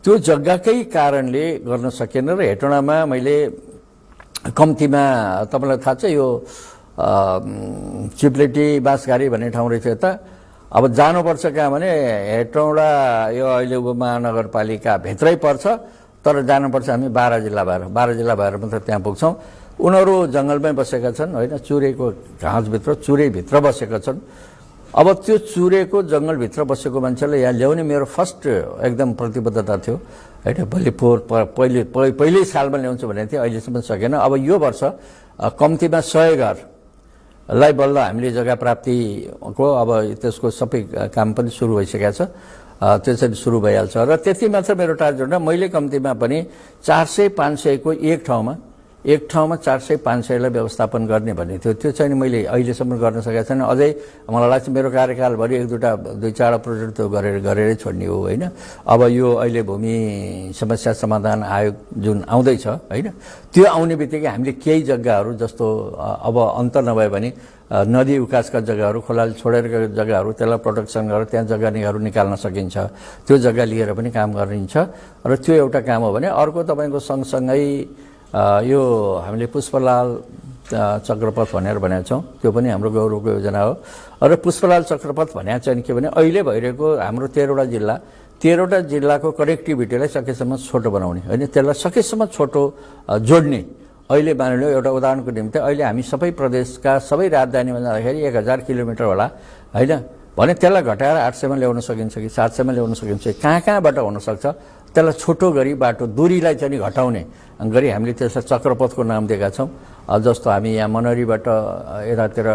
त्यो जग्गाकै कारणले गर्न सकेन। र हेटौँडामा मैले कम्तीमा तपाईँलाई थाहा छ यो चिप्लेटी बाँसघारी भन्ने ठाउँ रहेछ यता। अब जानुपर्छ कहाँ भने हेटौँडा यो अहिले महानगरपालिका भित्रै पर्छ, तर जानुपर्छ हामी 12 जिल्ला भएर मात्र त्यहाँ पुग्छौँ। उनीहरू जङ्गलमै बसेका छन्, होइन? चुरेको घाँसभित्र चुरेभित्र बसेका छन्। अब त्यो चुरेको जङ्गलभित्र बसेको मान्छेलाई यहाँ ल्याउने मेरो फर्स्ट एकदम प्रतिबद्धता थियो, होइन? पहिल्यै सालमा ल्याउँछु भनेको थिएँ, अहिलेसम्म सकेन। अब यो वर्ष कम्तीमा 100 घरलाई बल्ल हामीले जग्गा प्राप्तिको अब त्यसको सबै काम पनि सुरु भइसकेको छ। त्यसरी सुरु भइहाल्छ। र त्यति मात्र मेरो टार्गेट हो। मैले कम्तीमा पनि 400-500 को एक ठाउँमा 400-500लाई व्यवस्थापन गर्ने भन्ने थियो। त्यो चाहिँ मैले अहिलेसम्म गर्न सकेको छैन। अझै मलाई लाग्छ मेरो कार्यकालभरि 2-4 प्रोजेक्ट त्यो गरेरै छोड्ने हो, होइन? अब यो अहिले भूमि समस्या समाधान आयोग जुन आउँदैछ, होइन, त्यो आउने बित्तिकै हामीले केही जग्गाहरू जस्तो अब अन्त नभए भने नदी उकासका जग्गाहरू, खोलाले छोडेरका जग्गाहरू त्यसलाई प्रोटेक्सन गरेर त्यहाँ जग्गाहरू निकाल्न सकिन्छ। त्यो जग्गा लिएर पनि काम गरिन्छ र त्यो एउटा काम हो भने अर्को तपाईँको सँगसँगै यो हामीले पुष्पलाल चक्रपथ भनेर भनेका छौँ। त्यो पनि हाम्रो गौरवको योजना हो। र पुष्पलाल चक्रपथ भनेको चाहिँ के भने अहिले भइरहेको हाम्रो 13वटा जिल्लाको कनेक्टिभिटीलाई सकेसम्म छोटो बनाउने, होइन? त्यसलाई सकेसम्म छोटो जोड्ने। अहिले मानिलियो एउटा उदाहरणको निम्ति अहिले हामी सबै प्रदेशका सबै राजधानीमा जाँदाखेरि 1000 किलोमिटर होला, होइन? भने त्यसलाई घटाएर 800मा ल्याउन सकिन्छ कि 700मा ल्याउन सकिन्छ। कहाँबाट हुनसक्छ त्यसलाई छोटो गरी बाटो दूरीलाई चाहिँ घटाउने गरी हामीले त्यसलाई चक्रपथको नाम दिएका छौँ। जस्तो हामी यहाँ मनरीबाट यतातिर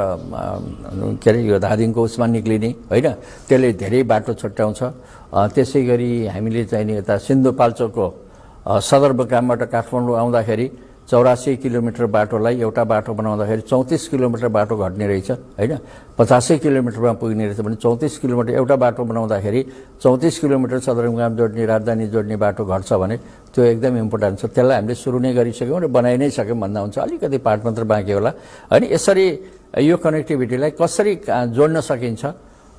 के अरे यो धादिङको उसमा निक्लिने, होइन? त्यसले धेरै बाटो छुट्याउँछ। त्यसै गरी हामीले चाहिँ यता सिन्धुपाल्चोकको सदरमुकामबाट काठमाडौँ आउँदाखेरि 84 किलोमिटर बाटोलाई एउटा बाटो बनाउँदाखेरि 34 किलोमिटर बाटो घट्ने रहेछ होइन, 85 किलोमिटरमा पुग्ने रहेछ भने 34 किलोमिटर एउटा बाटो बनाउँदाखेरि 34 किलोमिटर सदरमुकाम जोड्ने राजधानी जोड्ने बाटो घट्छ भने त्यो एकदम इम्पोर्टेन्ट छ। त्यसलाई हामीले सुरु नै गरिसक्यौँ र बनाइ नै सक्यौँ भन्दा हुन्छ, अलिकति पार्ट मात्र बाँकी होला होइन। यसरी यो कनेक्टिभिटीलाई कसरी जोड्न सकिन्छ,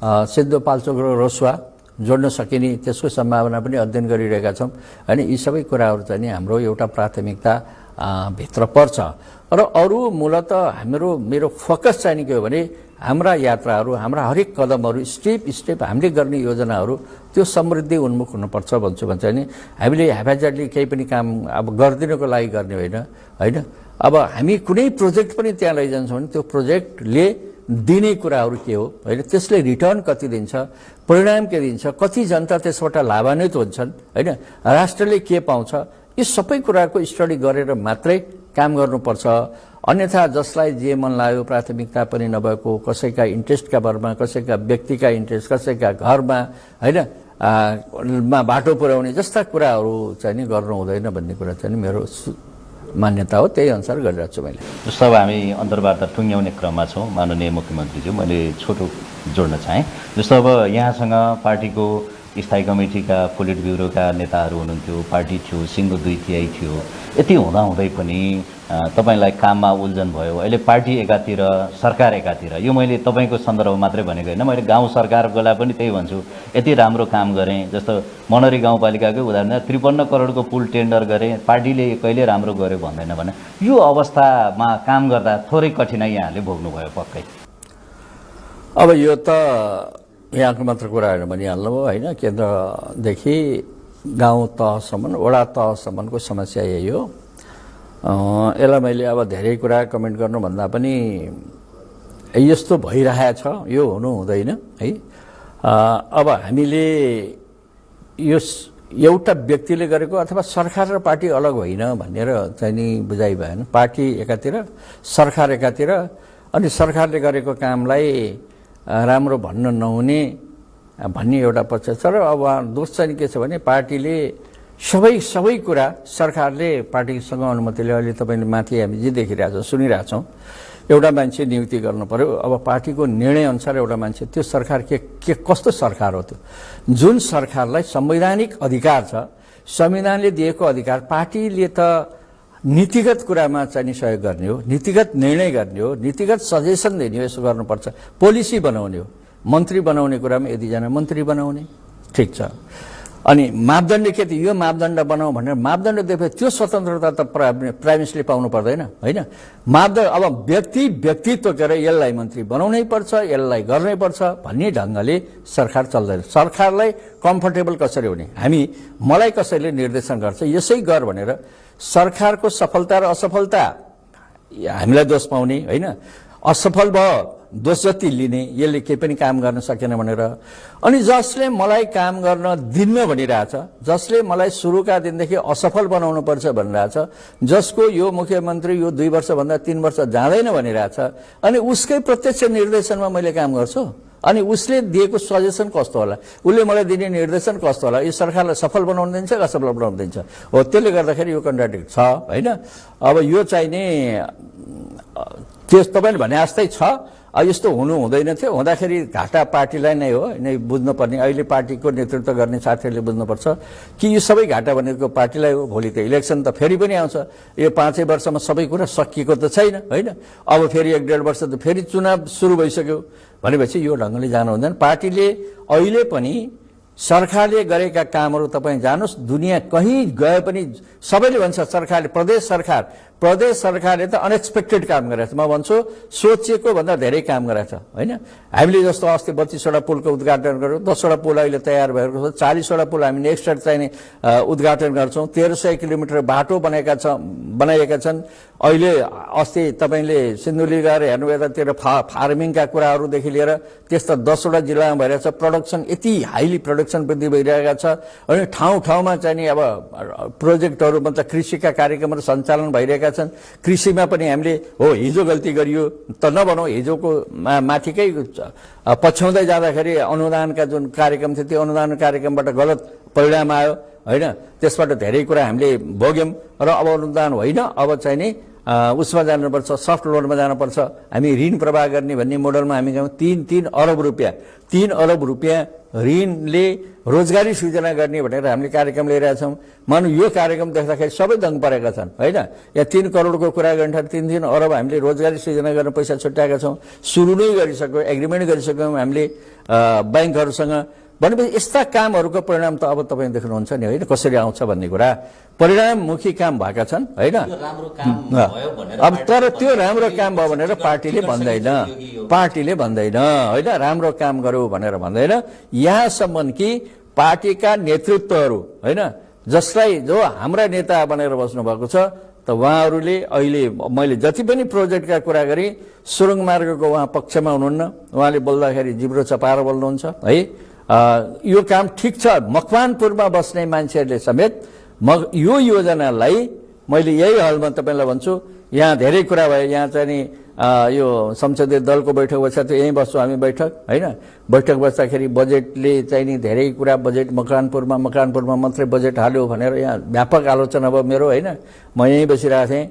सिन्धुपाल्चोक र रोसुवा जोड्न सकिने त्यसको सम्भावना पनि अध्ययन गरिरहेका छौँ होइन। यी सबै कुराहरू चाहिँ नि हाम्रो एउटा प्राथमिकता भित्र पर्छ र अरू मूलत मेरो फोकस चाहिँ के हो भने हाम्रा यात्राहरू, हाम्रा हरेक कदमहरू, स्टेप हामीले गर्ने योजनाहरू त्यो समृद्धि उन्मुख हुनुपर्छ भन्छु भने चाहिँ नि हामीले हेफाजतले केही पनि काम अब गरिदिनको लागि गर्ने होइन। अब हामी कुनै प्रोजेक्ट पनि त्यहाँ लैजान्छौँ भने त्यो प्रोजेक्टले दिने कुराहरू के हो होइन, त्यसले रिटर्न कति दिन्छ, परिणाम के दिन्छ, कति जनता त्यसबाट लाभान्वित हुन्छन् होइन, राष्ट्रले के पाउँछ, यी सबै कुराको स्टडी गरेर मात्रै काम गर्नुपर्छ। अन्यथा जसलाई जे मन लाग्यो, प्राथमिकता पनि नभएको, कसैका इन्ट्रेस्टका भरमा, कसैका व्यक्तिका इन्ट्रेस्ट, कसैका घरमा होइन मा बाटो पुर्याउने जस्ता कुराहरू चाहिँ नि गर्नु हुँदैन भन्ने कुरा चाहिँ मेरो मान्यता हो, त्यही अनुसार गरिरहेको छु मैले।
जस्तो अब हामी अन्तर्वार्ता टुङ्ग्याउने क्रममा छौँ माननीय मुख्यमन्त्रीज्यू, मैले छोटो जोड्न चाहेँ। जस्तो अब यहाँसँग पार्टीको स्थायी कमिटीका पोलिट ब्युरोका नेताहरू हुनुहुन्थ्यो, पार्टी थियो, सिङ्गो 2/3 थियो, यति हुँदाहुँदै पनि तपाईँलाई काममा उल्झन भयो। अहिले पार्टी एकातिर, सरकार एकातिर, यो मैले तपाईँको सन्दर्भ मात्रै भनेको होइन, मैले गाउँ सरकार बेला पनि त्यही भन्छु, यति राम्रो काम गरेँ। जस्तो मनरी गाउँपालिकाकै उदाहरण 53 करोडको पुल टेन्डर गरेँ, पार्टीले कहिले राम्रो गर्यो भन्दैन भने यो अवस्थामा काम गर्दा थोरै कठिनाइ यहाँले भोग्नुभयो पक्कै।
अब यो त यहाँको मात्र कुराहरू भनिहाल्नु भयो होइन, केन्द्रदेखि गाउँ तहसम्म, वडा तहसम्मको समस्या यही हो। यसलाई मैले अब धेरै कुरा कमेन्ट गर्नुभन्दा पनि यस्तो भइरहेछ, यो हुनु हुँदैन है। अब हामीले यो एउटा व्यक्तिले गरेको अथवा सरकार र पार्टी अलग होइन भनेर चाहिँ नि बुझाइ भएन। पार्टी एकातिर, सरकार एकातिर, अनि सरकारले गरेको कामलाई राम्रो भन्न नहुने भन्ने एउटा पक्ष छ। र अब दोष चाहिँ के छ भने पार्टीले सबै कुरा सरकारले पार्टीसँग अनुमतिले, अहिले तपाईँले माथि हामी जे देखिरहेछौँ, सुनिरहेछौँ, एउटा मान्छे नियुक्ति गर्नु पर्यो। अब पार्टीको निर्णय अनुसार एउटा मान्छे, त्यो सरकार के कस्तो सरकार हो त्यो? जुन सरकारलाई संवैधानिक अधिकार छ, संविधानले दिएको अधिकार, पार्टीले त नीतिगत कुरामा चाहिँ सहयोग गर्ने हो, नीतिगत निर्णय गर्ने हो, नीतिगत सजेसन दिने हो, यसो गर्नुपर्छ, पोलिसी बनाउने हो। मन्त्री बनाउने कुरामा यतिजना मन्त्री बनाउने, ठिक छ। अनि मापदण्ड के थियो, यो मापदण्ड बनाऊ भनेर मापदण्ड दिएपछि त्यो स्वतन्त्रता त प्राइम मिनिस्टरले पाउनु पर्दैन होइन। मापदण्ड अब व्यक्तित्व गरेर यसलाई मन्त्री बनाउनै पर्छ, यसलाई गर्नै पर्छ भन्ने ढङ्गले सरकार चल्दैन। सरकारलाई कम्फर्टेबल कसरी हुने, मलाई कसैले निर्देशन गर्छ यसै गर भनेर सरकारको सफलता र असफलता हामीलाई दोष पाउने होइन, असफल भयो दोष जति लिने, यसले केही पनि काम गर्न सकेन भनेर। अनि जसले मलाई काम गर्न दिन्न भनिरहेछ, जसले मलाई सुरुका दिनदेखि असफल बनाउनु पर्छ भनिरहेछ, जसको यो मुख्यमन्त्री यो 2 वर्षभन्दा 3 वर्ष जाँदैन भनिरहेछ, अनि उसकै प्रत्यक्ष निर्देशनमा मैले काम गर्छु, अनि उसले दिएको सजेसन कस्तो होला, उसले मलाई दिने निर्देशन कस्तो होला, यो सरकारलाई सफल बनाउन दिन्छ कि असफल बनाउन दिन्छ हो। त्यसले गर्दाखेरि यो कन्ट्राडिक्ट छ होइन। अब यो चाहिँ नि त्यस तपाईँले भने जस्तै छ। अब यस्तो हुनु हुँदैन थियो, हुँदाखेरि घाटा पार्टीलाई नै हो नै बुझ्नुपर्ने। अहिले पार्टीको नेतृत्व गर्ने साथीहरूले बुझ्नुपर्छ कि यो सबै घाटा भनेको पार्टीलाई हो। भोलि त इलेक्सन त फेरि पनि आउँछ, यो 5 वर्षमा सबै कुरा सकिएको त छैन होइन। अब फेरि 1.5 वर्ष त फेरि चुनाव सुरु भइसक्यो भनेपछि यो ढङ्गले जानु हुँदैन। पार्टीले अहिले पनि सरकारले गरेका कामहरू तपाईँ जानुहोस्, दुनियाँ कहीँ गए पनि सबैले भन्छ सरकारले, प्रदेश सरकारले त अनएक्सपेक्टेड काम गरेछ। म भन्छु सोचिएको भन्दा धेरै काम गरेछ होइन। हामीले जस्तो अस्ति 32वटा पुलको उद्घाटन गर्यौँ, 10वटा पुल अहिले तयार भएको छ, 40वटा पुल हामी नेक्स्ट इयर चाहिने उद्घाटन गर्छौँ, 1300 किलोमिटर बाटो बनाइएका छन्। अहिले अस्ति तपाईँले सिन्धुली गएर हेर्नु यतातिर फार्मिङका कुराहरूदेखि लिएर त्यस्ता 10वटा जिल्लामा भइरहेछ। प्रोडक्सन यति हाइली प्रोडक्सन वृद्धि भइरहेका छ अनि ठाउँमा चाहिँ नि अब प्रोजेक्टहरू मतलब कृषिका कार्यक्रमहरू सञ्चालन भइरहेका छन्। कृषिमा पनि हामीले हो हिजो गल्ती गरियो त नभनौँ, हिजोको माथिकै पछ्याउँदै जाँदाखेरि अनुदानका जुन कार्यक्रम थियो त्यो अनुदान कार्यक्रमबाट गलत परिणाम आयो होइन। त्यसबाट धेरै कुरा हामीले भोग्यौँ र अब अनुदान होइन, अब चाहिँ नि उसमा जानुपर्छ, सफ्ट लोनमा जानुपर्छ, हामी ऋण प्रवाह गर्ने भन्ने मोडलमा हामी गयौँ। 3 अरब रुपियाँ ऋणले रोजगारी सृजना गर्ने भनेर हामीले कार्यक्रम ल्याइरहेका छौँ। मानौँ यो कार्यक्रम देख्दाखेरि सबै दङ परेका छन् होइन। यहाँ 3 करोडको कुरा गर्ने ठाउँ 3 अरब हामीले रोजगारी सृजना गर्न पैसा छुट्याएका छौँ। सुरु नै गरिसक्यौँ, एग्रिमेन्ट गरिसक्यौँ हामीले ब्याङ्कहरूसँग। भनेपछि यस्ता कामहरूको परिणाम त अब तपाईँ देख्नुहुन्छ नि होइन, कसरी आउँछ भन्ने कुरा परिणाममुखी काम भएका छन् होइन। अब तर त्यो राम्रो काम भयो भनेर पार्टीले भन्दैन होइन, राम्रो काम गर्यो भनेर भन्दैन। यहाँसम्म कि पार्टीका नेतृत्वहरू होइन, जो हाम्रा नेता बनेर बस्नुभएको छ, त उहाँहरूले अहिले मैले जति पनि प्रोजेक्टका कुरा गरेँ, सुरुङ मार्गको उहाँ पक्षमा हुनुहुन्न, उहाँले बोल्दाखेरि जिब्रो चपाएर बोल्नुहुन्छ है। यो काम ठिक छ, मकवानपुरमा बस्ने मान्छेहरूले समेत यो योजनालाई मैले यही हलमा तपाईँलाई भन्छु, यहाँ धेरै कुरा भयो। यहाँ चाहिँ नि यो संसदीय दलको बैठक बस्दा त यहीँ बस्छौँ हामी बैठक होइन। बैठक बस्दाखेरि बजेटले चाहिँ नि धेरै कुरा, बजेट मकवानपुरमा मात्रै बजेट हाल्यो भनेर यहाँ व्यापक आलोचना भयो मेरो होइन। म यहीँ बसिरहेको थिएँ,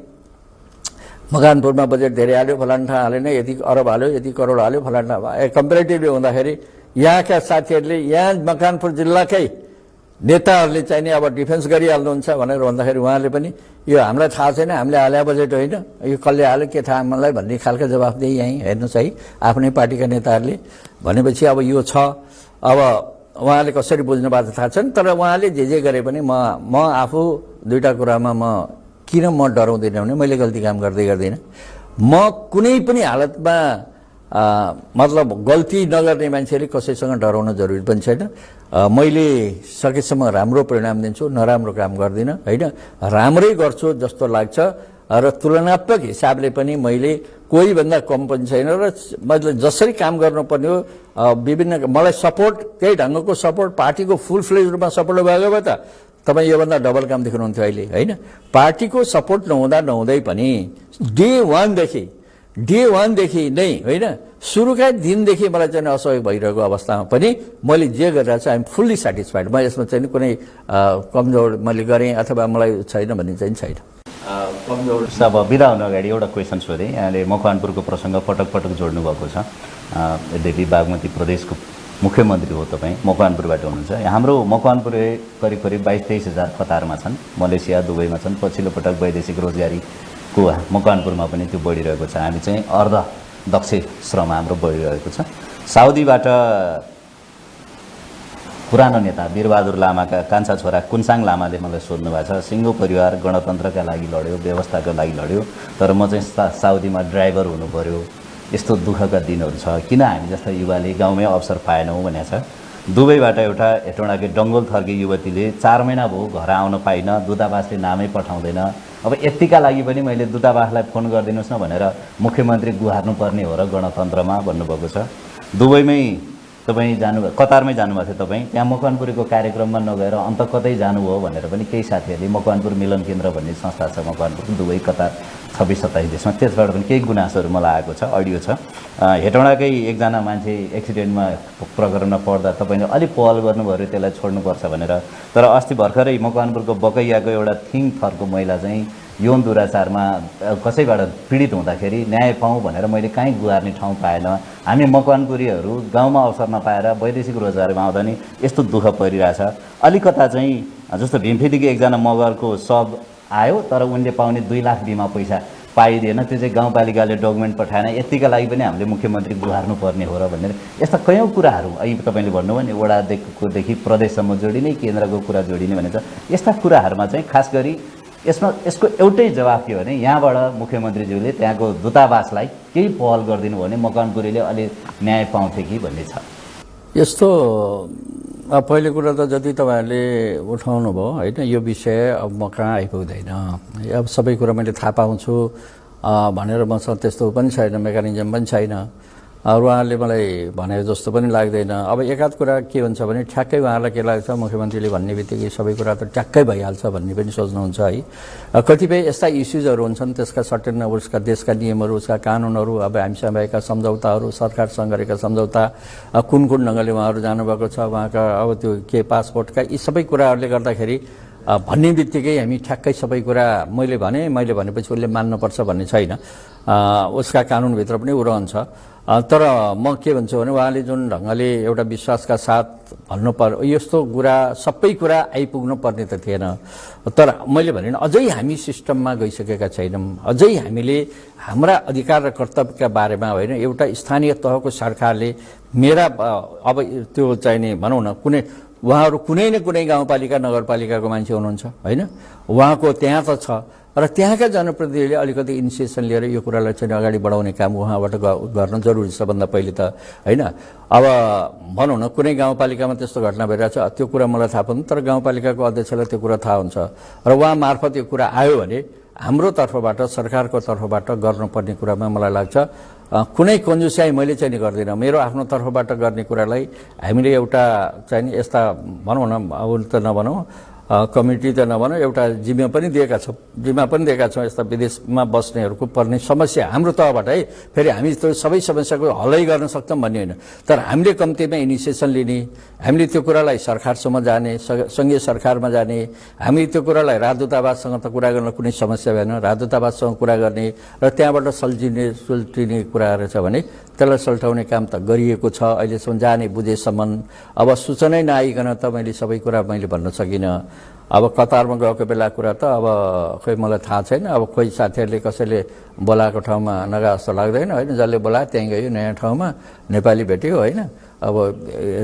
मकवानपुरमा बजेट धेरै हाल्यो, फलाना ठाउँ हालेन, यति अरब हाल्यो, यति करोड हाल्यो, फलाना कम्पेरिटिभली हुँदाखेरि यहाँका साथीहरूले, यहाँ मकवानपुर जिल्लाकै नेताहरूले चाहिँ नि अब डिफेन्स गरिहाल्नुहुन्छ भनेर भन्दाखेरि उहाँले पनि यो हामीलाई थाहा छैन, हामीले हाले बजेट होइन, यो कसले हाल्यो के थाहा मलाई भन्ने खालको जवाफ दिए यहीँ हेर्नुहोस् है आफ्नै पार्टीका नेताहरूले। भनेपछि अब यो छ, अब उहाँले कसरी बुझ्नु भएको थाहा छैन। तर उहाँले जे गरे पनि म आफू दुईवटा कुरामा किन डराउँदिनँ भने मैले गल्ती काम गर्दिनँ। म कुनै पनि हालतमा मतलब गल्ती नगर्ने मान्छेले कसैसँग डराउन जरुरी पनि छैन। मैले सकेसम्म राम्रो परिणाम दिन्छु, नराम्रो काम गर्दिनँ होइन। राम्रै गर्छु जस्तो लाग्छ र तुलनात्मक हिसाबले पनि मैले कोहीभन्दा कम पनि छैन र मतलब जसरी काम गर्नुपर्ने हो विभिन्न मलाई सपोर्ट, त्यही ढङ्गको सपोर्ट पार्टीको फुल फ्लेज रूपमा सपोर्ट भएको भए त तपाईँ योभन्दा डबल काम देख्नुहुन्थ्यो अहिले होइन। पार्टीको सपोर्ट नहुँदै पनि डे वानदेखि नै होइन, सुरुका दिनदेखि मलाई चाहिँ असहयोग भइरहेको अवस्थामा पनि मैले जे गरिरहेको छु आइएम फुल्ली सेटिस्फाइड। म यसमा चाहिँ कुनै कमजोर मैले गरेँ अथवा मलाई छैन भन्ने चाहिँ छैन।
कमजोर अब बिदा हुनु अगाडि एउटा क्वेसन सोधेँ। यहाँले मकवानपुरको प्रसङ्ग पटक जोड्नु भएको छ। यद्यपि बागमती प्रदेशको मुख्यमन्त्री हो तपाईँ, मकवानपुरबाट हुनुहुन्छ। हाम्रो मकवानपुर करिब 22-23 हजार कतारमा छन्, मलेसिया दुबईमा छन्। पछिल्लो पटक वैदेशिक रोजगारीको मकवानपुरमा पनि त्यो बढिरहेको छ। हामी चाहिँ अर्ध दक्ष श्रम हाम्रो बढिरहेको छ। साउदीबाट पुरानो नेता वीरबहादुर लामाका कान्छा छोरा कुन्साङ लामाले मलाई सोध्नु भएको छ, सिङ्गो परिवार गणतन्त्रका लागि लड्यो, व्यवस्थाका लागि लड्यो, तर म चाहिँ साउदीमा ड्राइभर हुनु पर्यो, यस्तो दुःखका दिनहरू छ, किन हामी जस्ता युवाले गाउँमै अवसर पाएनौँ भनेको छ। दुबईबाट एउटा हेटौँडाकी डङ्गोल थर्की युवतीले 4 महिना भयो घर आउन पाइन, दूतावासले नामै पठाउँदैन। अब यतिका लागि पनि मैले दूतावासलाई फोन गरिदिनुहोस् न भनेर मुख्यमन्त्री गुहार्नुपर्ने हो र गणतन्त्रमा भन्नुभएको छ। दुबईमै तपाईँ कतारमै जानुभएको थियो तपाईँ, त्यहाँ मकवानपुरको कार्यक्रममा नगएर अन्त कतै जानुभयो भनेर पनि केही साथीहरूले मकवानपुर मिलन केन्द्र भन्ने संस्था छ मकवानपुर, दुबई कतार 26-27 देशमा, त्यसबाट पनि केही गुनासोहरू मलाई आएको छ, अडियो छ। हेटौँडाकै एकजना मान्छे एक्सिडेन्टमा प्रकरणमा पर्दा तपाईँले अलिक पहल गर्नुभयो, त्यसलाई छोड्नुपर्छ भनेर। तर अस्ति भर्खरै मकवानपुरको बकैयाको एउटा थिङ थरको महिला चाहिँ यौन दुराचारमा कसैबाट पीडित हुँदाखेरि न्याय पाऊँ भनेर मैले कहीँ गुहार्ने ठाउँ पाएन। हामी मकवानपुरीहरू गाउँमा अवसर नपाएर वैदेशिक रोजगारमा आउँदा नि यस्तो दुःख परिरहेछ। अलिकता चाहिँ जस्तो भीमफेदीको एकजना मगरको शव आयो, तर उनले पाउने 2 लाख बिमा पैसा पाइदिएन, त्यो चाहिँ गाउँपालिकाले डकुमेन्ट पठाएन, यतिका लागि पनि हामीले मुख्यमन्त्री गुहार्नुपर्ने हो र भनेर यस्ता कयौँ कुराहरू अहिले तपाईँले भन्नुभयो नि, वडादेखि प्रदेशसम्म जोडिने, केन्द्रको कुरा जोडिने भनेर यस्ता कुराहरूमा चाहिँ खास गरी यसको एउटै जवाफ के हो भने यहाँबाट मुख्यमन्त्रीज्यूले त्यहाँको दूतावासलाई केही पहल गरिदिनु हो भने मकवानपुरीले अलि न्याय पाउँथे कि भन्ने छ।
यस्तो अब पहिलो कुरा त जति तपाईँहरूले उठाउनु भयो होइन, यो विषय अब म कहाँ आइपुग्दैन। अब सबै कुरा मैले थाहा पाउँछु भनेर मसँग त्यस्तो पनि छैन, मेकानिजम पनि छैन। उहाँहरूले मलाई भने जस्तो पनि लाग्दैन। अब एकाध कुरा के हुन्छ भने ठ्याक्कै उहाँहरूलाई के लाग्छ, मुख्यमन्त्रीले भन्ने बित्तिकै सबै कुरा त ट्याक्कै भइहाल्छ भन्ने पनि सोच्नुहुन्छ है। कतिपय यस्ता इस्युजहरू हुन्छन्, त्यसका सर्टेन उसका देशका नियमहरू, उसका कानुनहरू, अब हामीसँग भएका सम्झौताहरू, सरकारसँग गरेका सम्झौता, कुन कुन ढङ्गले उहाँहरू जानुभएको छ, उहाँका अब त्यो के पासपोर्टका, यी सबै कुराहरूले गर्दाखेरि भन्ने बित्तिकै हामी ठ्याक्कै सबै कुरा मैले भनेपछि उसले मान्नुपर्छ भन्ने छैन। उसका कानुनभित्र पनि ऊ रहन्छ। तर म के भन्छु भने उहाँले जुन ढङ्गले एउटा विश्वासका साथ यस्तो कुरा सबै कुरा आइपुग्नु पर्ने त थिएन। तर मैले भने अझै हामी सिस्टममा गइसकेका छैनौँ। अझै हामीले हाम्रा अधिकार र कर्तव्यका बारेमा होइन, एउटा स्थानीय तहको सरकारले मेरा अब त्यो चाहिने भनौँ न उहाँहरू कुनै न कुनै गाउँपालिका नगरपालिकाको मान्छे हुनुहुन्छ होइन, उहाँको त्यहाँ त छ र त्यहाँका जनप्रतिनिधिले अलिकति इनिसिएसन लिएर यो कुरालाई चाहिँ अगाडि बढाउने काम उहाँबाट गर्न जरुरी छ भन्दा पहिले त होइन। अब भनौँ न कुनै गाउँपालिकामा त्यस्तो घटना भइरहेछ, त्यो कुरा मलाई थाहा पर्दैन, तर गाउँपालिकाको अध्यक्षलाई त्यो कुरा थाहा हुन्छ र उहाँ मार्फत यो कुरा आयो भने हाम्रो तर्फबाट, सरकारको तर्फबाट गर्नुपर्ने कुरामा मलाई लाग्छ कुनै कन्जुसियाई मैले चाहिँ नि गर्दिनँ। मेरो आफ्नो तर्फबाट गर्ने कुरालाई हामीले एउटा चाहिँ नि यस्ता भनौँ न अब त नभनौँ कमिटी त नभनौँ, एउटा जिम्मा पनि दिएका छौँ यस्ता विदेशमा बस्नेहरूको पर्ने समस्या हाम्रो तहबाट है। फेरि हामी त्यो सबै समस्याको हलै गर्न सक्छौँ भन्ने होइन, तर हामीले कम्तीमा इनिसिएसन लिने, हामीले त्यो कुरालाई सरकारसम्म जाने, सङ्घीय सरकारमा जाने, हामी त्यो कुरालाई राजदूतावाससँग त कुरा गर्न कुनै समस्या भएन, राजदूतावाससँग कुरा गर्ने र त्यहाँबाट सुल्टिने कुराहरू छ भने त्यसलाई सल्टाउने काम त गरिएको छ अहिलेसम्म, जाने बुझेसम्म। अब सूचनै नआइकन त मैले सबै कुरा भन्न सकिनँ। अब कतारमा गएको बेला कुरा त अब खोइ मलाई थाहा छैन, अब खोइ साथीहरूले कसैले बोलाएको ठाउँमा नगा जस्तो लाग्दैन होइन, जसले बोलायो त्यहीँ गयो नयाँ ठाउँमा, नेपाली भेट्यो होइन। अब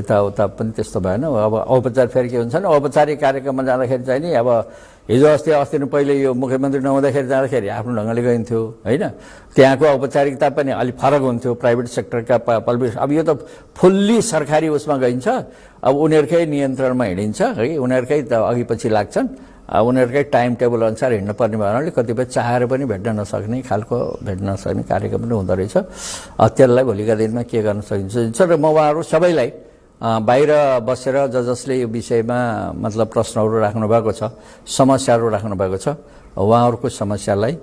यताउता पनि त्यस्तो भएन। अब औपचारिक फेरि के हुन्छ भने औपचारिक कार्यक्रममा जाँदाखेरि चाहिँ नि अब हिजो अस्ति पहिले यो मुख्यमन्त्री नहुँदाखेरि जाँदाखेरि आफ्नो ढङ्गले गइन्थ्यो होइन, त्यहाँको औपचारिकता पनि अलिक फरक हुन्थ्यो प्राइभेट सेक्टरका अब यो त फुल्ली सरकारी उसमा गइन्छ। अब उनीहरूकै नियन्त्रणमा हिँडिन्छ है, उनीहरूकै त अघि पछि लाग्छन्, उनीहरूकै टाइम टेबल अनुसार हिँड्नु पर्ने भएनाले कतिपय चाहेर पनि भेट्न नसक्ने कार्यक्रम पनि हुँदो रहेछ। त्यसलाई भोलिका दिनमा के गर्न सकिन्छ र म उहाँहरू सबैलाई बाहिर बसेर जसले यो विषयमा मतलब प्रश्नहरू राख्नुभएको छ, समस्याहरू राख्नुभएको छ, उहाँहरूको समस्यालाई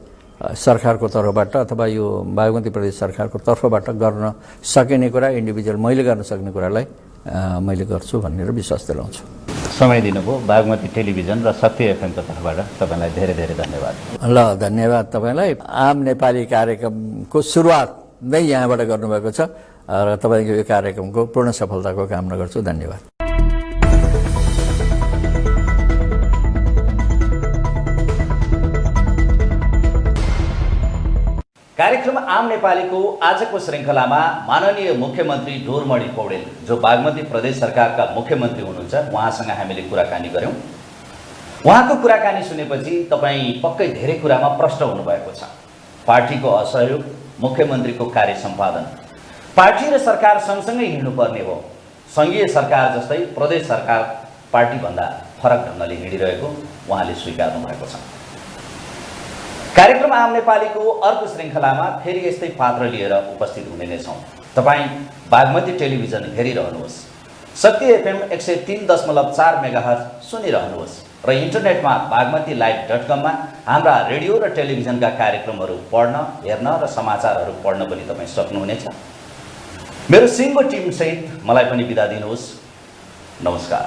सरकारको तर्फबाट अथवा यो बागमती प्रदेश सरकारको तर्फबाट गर्न सकिने कुरा इन्डिभिजुअल मैले गर्न सक्ने कुरालाई मैले गर्छु भनेर विश्वास दिलाउँछु।
समय दिनुभयो बागमती टेलिभिजन र शक्ति एफएमको तर्फबाट तपाईँलाई धेरै धेरै धन्यवाद।
ल धन्यवाद तपाईँलाई। आम नेपाली कार्यक्रमको सुरुवात नै यहाँबाट गर्नुभएको छ र तपाईँको यो कार्यक्रमको पूर्ण सफलताको कामना गर्छु। धन्यवाद।
कार्यक्रम आम नेपालीको आजको श्रृङ्खलामा माननीय मुख्यमन्त्री डोरमणि पौडेल जो बागमती प्रदेश सरकारका मुख्यमन्त्री हुनुहुन्छ उहाँसँग हामीले कुराकानी गऱ्यौँ। उहाँको कुराकानी सुनेपछि तपाईँ पक्कै धेरै कुरामा प्रष्ट हुनुभएको छ। पार्टीको असहयोग, मुख्यमन्त्रीको कार्य सम्पादन, पार्टी र सरकार सँगसँगै हिँड्नुपर्ने हो। सङ्घीय सरकार जस्तै प्रदेश सरकार पार्टीभन्दा फरक ढङ्गले हिँडिरहेको उहाँले स्वीकार्नु भएको छ। कार्यक्रम आम नेपालीको अर्को श्रृङ्खलामा फेरि यस्तै पात्र लिएर उपस्थित हुने नै छौँ। तपाईँ बागमती टेलिभिजन हेरिरहनुहोस्, शक्ति एफएम 103.4 मेगाहर्ज सुनिरहनुहोस् र इन्टरनेटमा bagmatiLive.com मा हाम्रा रेडियो र टेलिभिजनका कार्यक्रमहरू पढ्न, हेर्न र समाचारहरू पढ्न पनि तपाईँ सक्नुहुनेछ। मेरो सिङ्गो टिमसहित मलाई पनि बिदा दिनुहोस्। नमस्कार।